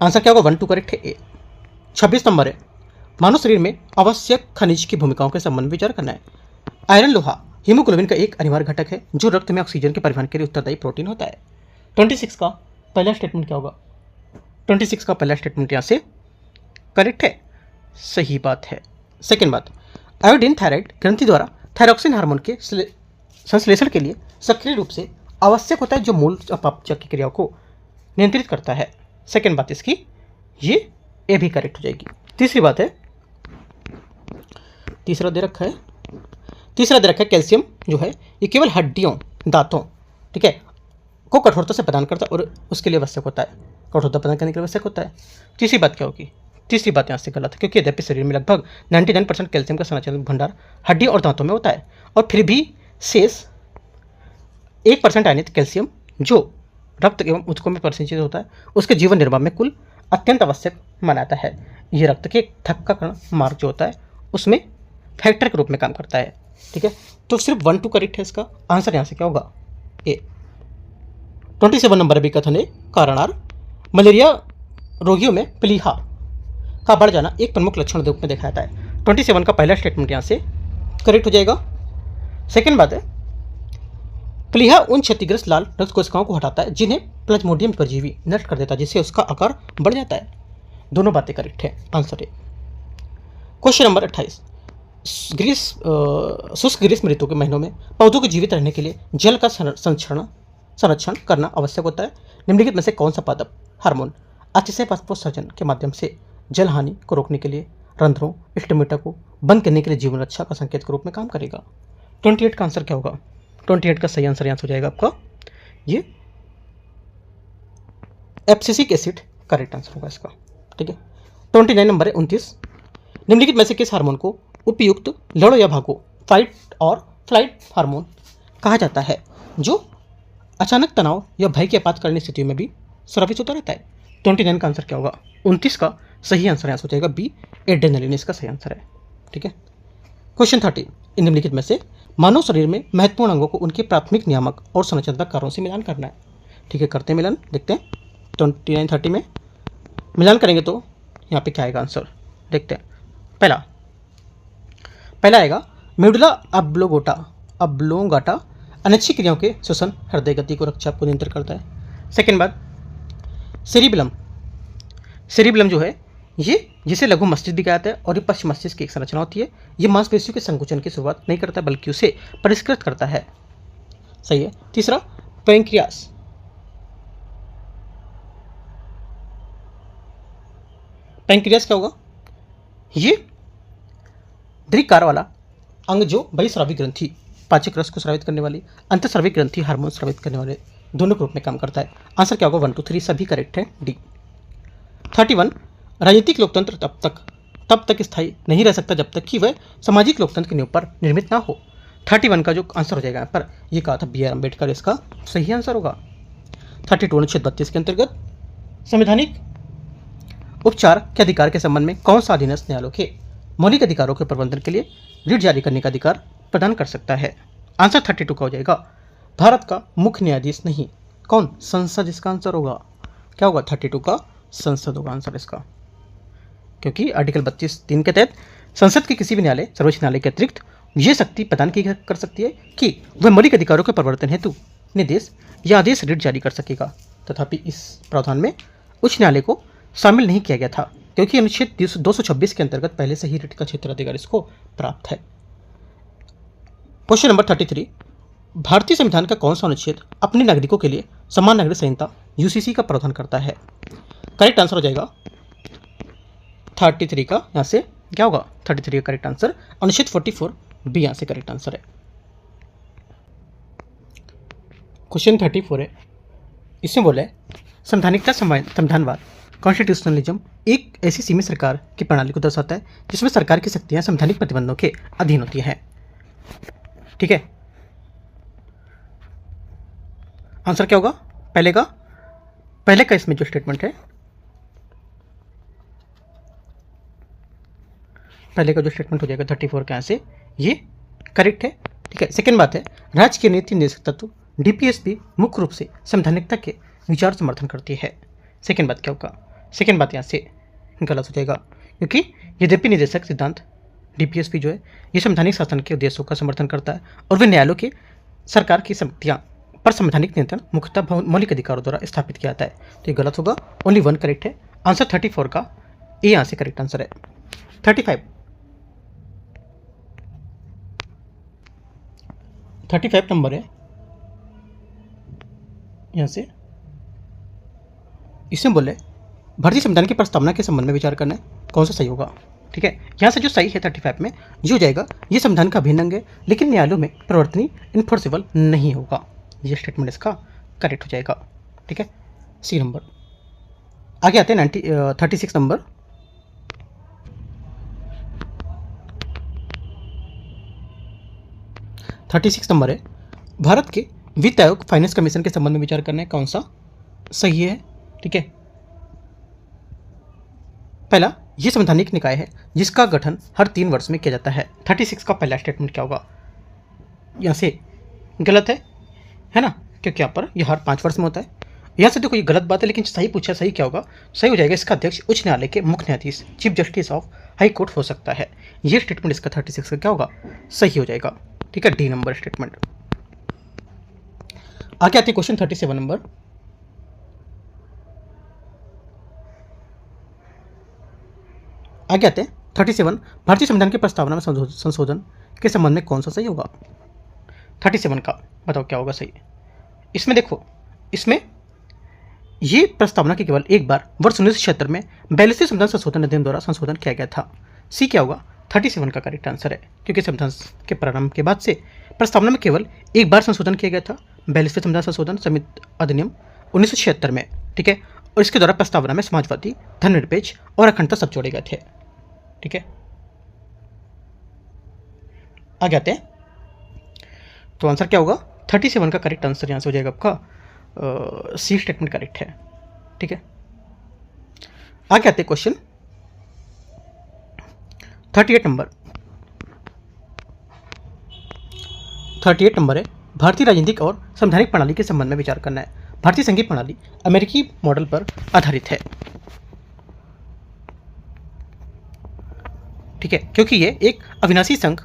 आंसर क्या होगा? 1 2 करेक्ट है, ए। 26 नंबर है, मानव शरीर में आवश्यक खनिज की भूमिकाओं के संबंध में विचार करना है। आयरन लोहा हीमोग्लोबिन का एक अनिवार्य घटक है जो रक्त में ऑक्सीजन के परिवहन के लिए उत्तरदायी प्रोटीन होता है। 26 का पहला स्टेटमेंट क्या होगा? 26 का पहला स्टेटमेंट यहाँ से करेक्ट है, सही बात है। सेकेंड बात, आयोडीन थायराइड ग्रंथि द्वारा थायरॉक्सिन हार्मोन के संश्लेषण के लिए सक्रिय रूप से आवश्यक होता है, जो मूल अपचय की क्रियाओं को नियंत्रित करता है। सेकेंड बात इसकी ये ए भी करेक्ट हो जाएगी। तीसरी बात है, तीसरा दे रखा है, तीसरा दे रखा है कैल्शियम जो है ये केवल हड्डियों, दांतों, ठीक है, को कठोरता से प्रदान करता है और उसके लिए आवश्यक होता है, कठोरता प्रदान करने के लिए आवश्यक होता है। तीसरी बात क्या होगी? तीसरी बात यहाँ से गलत है, क्योंकि यद्यपि शरीर में लगभग 99% कैल्शियम का संरचनात्मक भंडार हड्डी और दांतों में होता है, और फिर भी शेष 1% आयनित कैल्शियम जो रक्त एवं ऊतकों में परिसंचित होता है उसके जीवन निर्वाह में कुल अत्यंत आवश्यक मानाता है। ये रक्त के थक्काकरण मार्ग जो होता है उसमें फैक्टर के रूप में काम करता है, ठीक है। तो सिर्फ 1 2 करेक्ट है, इसका आंसर यहाँ से क्या होगा? ए। 27 नंबर भी कथन है कारणार मलेरिया रोगियों में प्लीहा का बढ़ जाना एक प्रमुख लक्षण के रूप में देखा जाता है। 27 का पहला स्टेटमेंट यहाँ से करेक्ट हो जाएगा। सेकेंड बात है प्लीहा उन क्षतिग्रस्त लाल रक्त कोशिकाओं को हटाता है जिन्हें प्लाज्मोडियम परजीवी नष्ट कर देता है, जिससे उसका आकार बढ़ जाता है। दोनों बातें करेक्ट है, आंसर है। क्वेश्चन नंबर 28 शुष्क ग्रीष्म ऋतु के महीनों में पौधों को जीवित रहने के लिए जल का संरक्षण करना आवश्यक होता है। निम्नलिखित में से कौन सा पादप हार्मोन अतिशय बाष्पोत्सर्जन के माध्यम से जल हानि को रोकने के लिए रंध्रों स्टोमेटा को बंद करने के लिए जीवन रक्षा का संकेत के रूप में काम करेगा? 28 का आंसर क्या होगा? 28 का सही आंसर यहाँ हो जाएगा आपका ये एब्सिसिक एसिड करेक्ट आंसर होगा इसका, ठीक है। 29 नंबर है 29 निम्नलिखित में से किस हार्मोन को उपयुक्त लड़ो या भागो फाइट और फ्लाइट हार्मोन कहा जाता है जो अचानक तनाव या भय की आपातकालीन स्थितियों में भी स्रावित होता रहता है? 29 का आंसर क्या होगा? 29 का सही आंसर यहाँ हो जाएगा बी एड्रेनलिन, इसका सही आंसर है, ठीक है। क्वेश्चन 30 निम्नलिखित में से मानव शरीर में महत्वपूर्ण अंगों को उनके प्राथमिक नियामक और संरचनात्मक कार्यों से मिलान करना है, ठीक है। करते हैं मिलान, देखते हैं 29 30 में मिलान करेंगे तो यहाँ पे क्या आएगा आंसर, देखते हैं। पहला आएगा मेडुला ऑब्लोंगाटा अनैच्छिक क्रियाओं के श्वसन हृदय गति को रक्षा को नियंत्रित करता है। सेकेंड बात सेरिबलम जो है ये जिसे लघु मस्तिष्क भी कहा जाता है और ये पश्च मस्तिष्क की एक संरचना होती है। ये मांसपेशियों के संकुचन की शुरुआत नहीं करता बल्कि उसे परिष्कृत करता है, सही है। तीसरा पैंक्रियास क्या होगा? ये द्विकार वाला अंग जो बहिस्रावी ग्रंथि पाचक रस को स्रावित करने वाली अंतःस्रावी ग्रंथि हार्मोन स्रावित करने वाले दोनों के रूप में काम करता है। आंसर क्या होगा? 1 2 3 सभी करेक्ट है, डी। 31 राजनीतिक लोकतंत्र तब तक स्थायी नहीं रह सकता जब तक कि वह सामाजिक लोकतंत्र की नींव पर निर्मित ना हो। 31 का जो आंसर हो जाएगा यहाँ पर ये कहा था बी आर अम्बेडकर, इसका सही आंसर होगा। 32 अनुच्छेद 32 के अंतर्गत संवैधानिक उपचार के अधिकार के संबंध में कौन सा अधीनस्थ न्यायालयों के मौलिक अधिकारों के प्रबंधन के लिए रिट जारी करने का अधिकार प्रदान कर सकता है? आंसर 32 का हो जाएगा भारत का मुख्य न्यायाधीश नहीं, कौन? संसद इसका आंसर होगा। क्या होगा? 32 का संसद होगा आंसर इसका, क्योंकि आर्टिकल 32(3) के तहत संसद के किसी भी न्यायालय सर्वोच्च न्यायालय के अतिरिक्त ये शक्ति प्रदान की कर सकती है कि वह मौलिक अधिकारों के परिवर्तन हेतु निर्देश या आदेश रिट जारी कर सकेगा। तथापि इस प्रावधान में उच्च न्यायालय को शामिल नहीं किया गया था क्योंकि अनुच्छेद 226 के अंतर्गत पहले से ही रिट का क्षेत्राधिकार इसको प्राप्त है। क्वेश्चन नंबर 33 भारतीय संविधान का कौन सा अनुच्छेद अपने नागरिकों के लिए समान नागरिक संहिता यूसीसी का प्रावधान करता है? करेक्ट आंसर हो जाएगा 33 का, यहाँ से क्या होगा? 33 का करेक्ट आंसर अनुच्छेद 44 बी यहाँ से करेक्ट आंसर है। क्वेश्चन 34 है, इसमें बोला है संवैधानिकता संविधानवाद कॉन्स्टिट्यूशनलिज्म एक ऐसी सीमित सरकार की प्रणाली को दर्शाता है जिसमें सरकार की शक्तियां संवैधानिक प्रतिबंधों के अधीन होती हैं, ठीक है। आंसर क्या होगा? पहले का इसमें जो स्टेटमेंट है, पहले का जो स्टेटमेंट हो जाएगा 34 के यहाँ से ये करेक्ट है, ठीक है। सेकंड बात है राज्य के नीति निर्देशक तत्व डीपीएसपी मुख्य रूप से संवैधानिकता के विचार समर्थन करती है। सेकंड बात क्या होगा? सेकंड बात यहाँ से गलत हो जाएगा क्योंकि यद्यपि निदेशक सिद्धांत डीपीएसपी जो है ये संवैधानिक शासन के उद्देश्यों का समर्थन करता है और वे न्यायालयों के सरकार की शक्तियाँ पर संवैधानिक नियंत्रण मुख्यतः मौलिक अधिकारों द्वारा स्थापित किया जाता है, तो ये गलत होगा। ओनली 1 करेक्ट है, आंसर 34 का ए यहाँ से करेक्ट आंसर है। 35 नंबर है यहाँ से, इसमें बोले भारतीय संविधान की प्रस्तावना के संबंध में विचार करना है कौन सा सही होगा, ठीक है, यहाँ से जो सही है 35 में ये हो जाएगा, ये संविधान का अभिन्न अंग है लेकिन न्यायालयों में प्रवर्तनी इन्फोर्सेबल नहीं होगा। ये स्टेटमेंट इसका करेक्ट हो जाएगा। ठीक है, सी नंबर। आगे आते हैं 36 नंबर। है भारत के वित्त आयोग फाइनेंस कमीशन के संबंध में विचार करना है, कौन सा सही है। ठीक है, पहला, ये संवैधानिक निकाय है जिसका गठन हर 3 वर्ष में किया जाता है। 36 का पहला स्टेटमेंट क्या होगा, यहाँ से गलत है ना, क्योंकि यहाँ पर यह हर 5 वर्ष में होता है। यहाँ से देखो ये गलत बात है, लेकिन सही पूछा, सही क्या होगा, सही हो जाएगा इसका अध्यक्ष उच्च न्यायालय के मुख्य न्यायाधीश chief justice of high court हो सकता है। ये स्टेटमेंट इसका 36 का क्या होगा, सही हो जाएगा। ठीक है, डी नंबर स्टेटमेंट। आगे आते क्वेश्चन 37 नंबर। आगे आते हैं 37, भारतीय संविधान की प्रस्तावना में संशोधन के संबंध में कौन सा सही होगा। 37 का बताओ क्या होगा सही। इसमें देखो, इसमें ये प्रस्तावना की केवल एक बार वर्ष 1976 में 42वें संविधान संशोधन अधिनियम द्वारा संशोधन किया गया था। सी क्या होगा, 37 का करेक्ट आंसर है, क्योंकि संविधान के प्रारंभ के बाद से प्रस्तावना में केवल एक बार संशोधन किया गया था, 42वें संविधान संशोधन समिति अधिनियम 1976 में। ठीक है, और इसके द्वारा प्रस्तावना में समाजवादी, धर्मनिरपेक्ष और अखंडता सब जोड़े गए थे। ठीक है, आगे आते हैं, तो आंसर क्या होगा, 37 का करेक्ट आंसर यहाँ से हो जाएगा आपका सी स्टेटमेंट करेक्ट है। ठीक है, आगे आते हैं क्वेश्चन 38 नंबर। 38 नंबर है भारतीय राजनीतिक और संवैधानिक प्रणाली के संबंध में विचार करना है। भारतीय संघीय प्रणाली अमेरिकी मॉडल पर आधारित है। ठीक है, क्योंकि ये एक अविनाशी संघ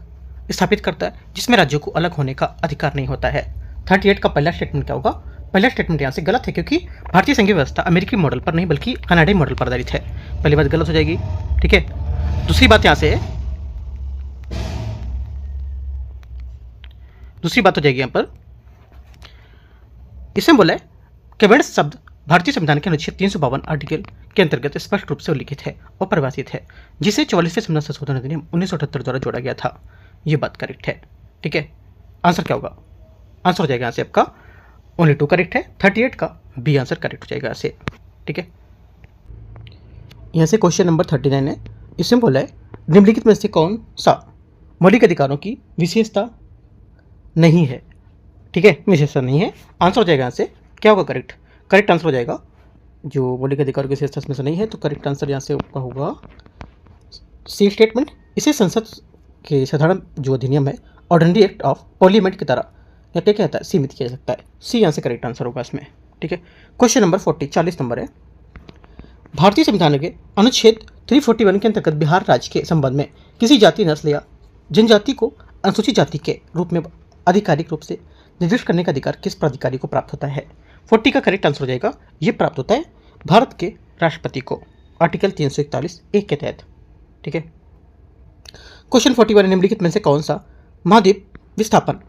स्थापित करता है जिसमें राज्यों को अलग होने का अधिकार नहीं होता है। 38 का पहला स्टेटमेंट क्या होगा, पहला स्टेटमेंट यहाँ से गलत है, क्योंकि भारतीय संघीय व्यवस्था अमेरिकी मॉडल पर नहीं बल्कि कनाडाई मॉडल पर आधारित है। पहली बात गलत हो जाएगी। ठीक है, दूसरी बात यहाँ से, दूसरी बात हो जाएगी यहाँ पर, इसमें बोला है कैबिनेट शब्द भारतीय संविधान के अनुच्छेद 352 आर्टिकल के अंतर्गत स्पष्ट रूप से उल्लिखित है और परिभाषित है, जिसे 44वें संविधान संशोधन अधिनियम 1978 द्वारा जोड़ा गया था। ये बात करेक्ट है। ठीक है, आंसर क्या होगा, आंसर हो जाएगा यहाँ से आपका ओनली 2 करेक्ट है, 38 का बी आंसर करेक्ट हो जाएगा यहाँ से। ठीक है, यहाँ से क्वेश्चन नंबर 39 है। इसमें बोला है निम्नलिखित में से कौन सा मौलिक अधिकारों की विशेषता नहीं है। ठीक है, विशेषता नहीं है, आंसर हो जाएगा यहाँ से क्या होगा, करेक्ट, करेक्ट आंसर हो जाएगा जो मौलिक अधिकारों की विशेषता इसमें से नहीं है, तो करेक्ट आंसर यहाँ से आपका होगा सी स्टेटमेंट। इसे संसद के साधारण जो अधिनियम है ऑर्डिनरी एक्ट ऑफ पार्लियामेंट की तरह या क्या कहता है सीमित किया जा सकता है। सी यहाँ से करेक्ट आंसर होगा इसमें। ठीक है, क्वेश्चन नंबर 40 नंबर है भारतीय संविधान के अनुच्छेद 341 के अंतर्गत बिहार राज्य के संबंध में किसी जाति, नस्ल या जनजाति को अनुसूचित जाति के रूप में आधिकारिक रूप से निर्दिष्ट करने का अधिकार किस प्राधिकारी को प्राप्त होता है। 40 का करेक्ट आंसर हो जाएगा, ये प्राप्त होता है भारत के राष्ट्रपति को आर्टिकल 341(1) के तहत। ठीक है, क्वेश्चन 41 निम्नलिखित में से कौन सा महाद्वीप विस्थापन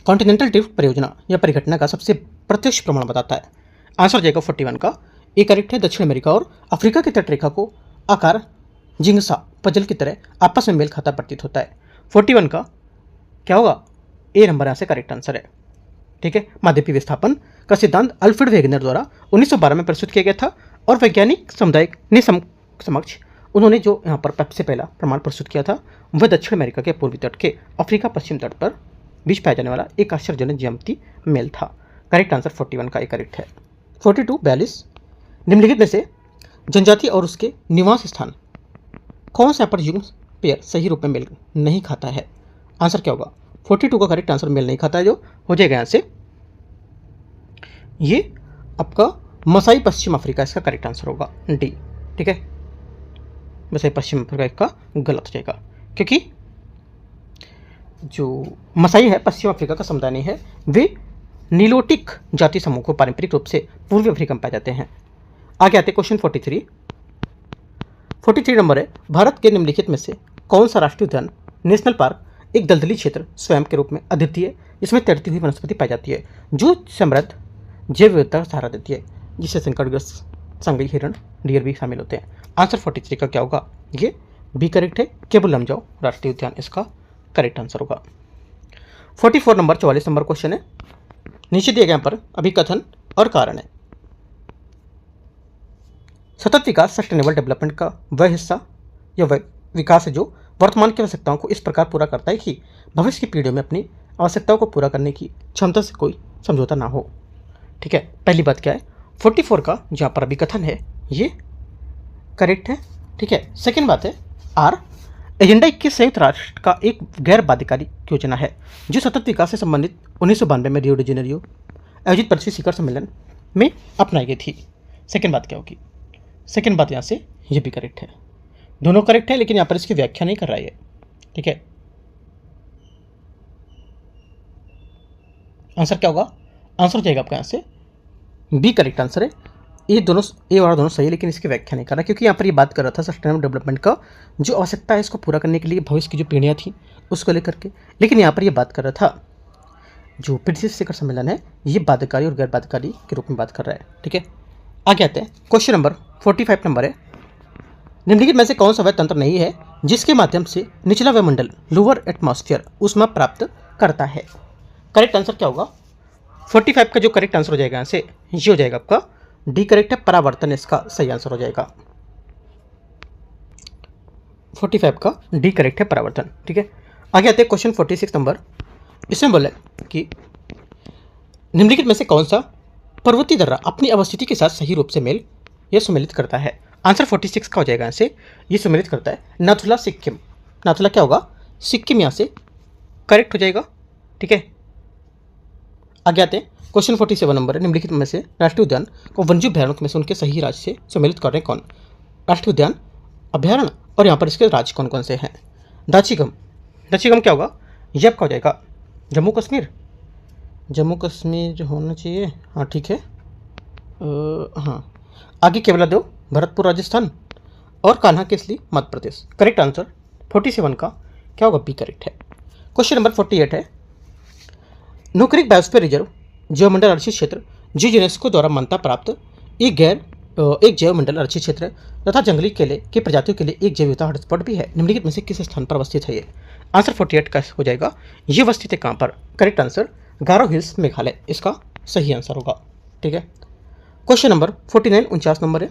कॉन्टिनेंटल ड्रिफ्ट परियोजना या परिघटना का सबसे प्रत्यक्ष प्रमाण बताता है। आंसर हो जाएगा 41 का ए करेक्ट है। दक्षिण अमेरिका और अफ्रीका की तटरेखा को आकार जिंगसा पजल की तरह आपस में मेल खाता प्रतीत होता है। 41 का क्या होगा, ए नंबर यहाँ से करेक्ट आंसर है। ठीक है, महाद्वीपीय विस्थापन का सिद्धांत अल्फ्रेड वेगनर द्वारा 1912 में प्रस्तुत किया गया था और वैज्ञानिक समुदाय ने समक्ष उन्होंने जो यहाँ पर सबसे पहला प्रमाण प्रस्तुत किया था वह दक्षिण अमेरिका के पूर्वी तट के अफ्रीका पश्चिम तट पर बीच पाया जाने वाला एक आश्चर्यजनक ज्यामितीय मेल था। करेक्ट आंसर 41 का एक करेक्ट है। 42 निम्नलिखित में से जनजाति और उसके निवास स्थान कौन सा पर युग्म पेयर सही रूप में मेल नहीं खाता है। आंसर क्या होगा, 42 का करेक्ट आंसर मेल नहीं खाता है, जो हो जाएगा यहाँ से ये आपका मसाई पश्चिम अफ्रीका इसका करेक्ट आंसर होगा डी। ठीक है, मसाई पश्चिम अफ्रीका का गलत हो जाएगा, क्योंकि जो मसाई है पश्चिम अफ्रीका का समुदाय नहीं है, वे नीलोटिक जाति समूह को पारंपरिक रूप से पूर्वी अफ्रीका में पाए जाते हैं। आगे आते क्वेश्चन 43 नंबर है भारत के निम्नलिखित में से कौन सा राष्ट्रीय उद्यान नेशनल पार्क एक दलदली क्षेत्र स्वयं के रूप में अद्वितीय है, इसमें तैरती हुई वनस्पति पाई जाती है जो समृद्ध जैव विविधता का सहारा देती है, जिसे संकटग्रस्त संगई हिरण, डियर भी शामिल होते हैं। आंसर 43 का क्या होगा, ये बी करेक्ट है। केबुल लमजाओ राष्ट्रीय उद्यान इसका करेक्ट आंसर होगा। 44 नंबर 44 नंबर क्वेश्चन है, नीचे दिए गए यहाँ पर अभिकथन और कारण है। सतत विकास सस्टेनेबल डेवलपमेंट का वह हिस्सा या वह विकास है जो वर्तमान की आवश्यकताओं को इस प्रकार पूरा करता है कि भविष्य की पीढ़ियों में अपनी आवश्यकताओं को पूरा करने की क्षमता से कोई समझौता ना हो। ठीक है, पहली बात क्या है, 44 का जहाँ पर अभिकथन है ये करेक्ट है। ठीक है, सेकेंड बात है आर, एजेंडा 21 संयुक्त राष्ट्र का एक गैर बाध्यकारी योजना है जो सतत विकास से संबंधित 1992 में रियो डी जेनेरियो आयोजित पृथ्वी शिखर सम्मेलन में अपनाई गई थी। सेकेंड बात क्या होगी, सेकेंड बात यहाँ से ये भी करेक्ट है, दोनों करेक्ट है, लेकिन यहाँ पर इसकी व्याख्या नहीं कर रहा है। ठीक है, आंसर क्या होगा, आंसर हो जाएगा आपका यहाँ से बी करेक्ट आंसर है। ये दोनों, ए और दोनों सही है, लेकिन इसकी व्याख्या नहीं कर रहा, क्योंकि यहाँ पर ये बात कर रहा था सस्टेनेबल डेवलपमेंट का जो आवश्यकता है इसको पूरा करने के लिए भविष्य की जो पीढ़ियाँ थी उसको लेकर के, लेकिन यहाँ पर ये बात कर रहा था जो पृथ्वी शिखर सम्मेलन है ये बाध्यकारी और गैर बाध्यकारी के रूप में बात कर रहा है। ठीक है, आगे आते हैं, क्वेश्चन नंबर 45 नंबर है, निम्नलिखित में से कौन सा वह तंत्र नहीं है जिसके माध्यम से निचला वायुमंडल लोअर एटमॉस्फेयर ऊष्मा प्राप्त करता है। करेक्ट आंसर क्या होगा, 45 का जो करेक्ट आंसर हो जाएगा यहाँ से ये हो जाएगा आपका डी करेक्ट है, परावर्तन इसका सही आंसर हो जाएगा। 45 का डी करेक्ट है, परावर्तन। ठीक है, आगे आते हैं क्वेश्चन 46 नंबर, इसमें बोला कि निम्नलिखित में से कौन सा पर्वतीय दर्रा अपनी अवस्थिति के साथ सही रूप से मेल यह सुमेलित करता है। आंसर 46 का हो जाएगा यहाँ से, ये सुमेलित करता है नाथुला सिक्किम। नाथुला क्या होगा, सिक्किम यहाँ से करेक्ट हो जाएगा। ठीक है, आगे आते हैं क्वेश्चन 47 नंबर है, निम्नलिखित में से राष्ट्रीय उद्यान को वन्यजीव अभ्यारण्य में से उनके सही राज्य से सम्मिलित कर रहे हैं कौन। राष्ट्रीय उद्यान, अभ्यारण्य और यहाँ पर इसके राज्य कौन कौन से हैं। दाचिगम, दाचिगम क्या होगा, ये आपका हो जाएगा जम्मू कश्मीर, जम्मू कश्मीर होना चाहिए, हाँ ठीक है। हाँ, आगे केवलादेव भरतपुर राजस्थान और कान्हा केसली मध्य प्रदेश। करेक्ट आंसर 47 का क्या होगा, बी करेक्ट है। क्वेश्चन नंबर 48 है, नोकरिक बायोस्फीयर रिजर्व जैवमंडल आरक्षित क्षेत्र जो यूनेस्को द्वारा मान्यता प्राप्त एक जैवमंडल आरक्षित क्षेत्र तथा जंगली केले की प्रजातियों के लिए एक जैव विविधता हॉटस्पॉट भी है। निम्नलिखित में से किस स्थान पर अवस्थित है ये। आंसर 48 का हो जाएगा, ये अवस्थित है कहाँ पर। करेक्ट आंसर गारो हिल्स मेघालय इसका सही आंसर होगा। ठीक है, क्वेश्चन नंबर 49 49 नंबर है,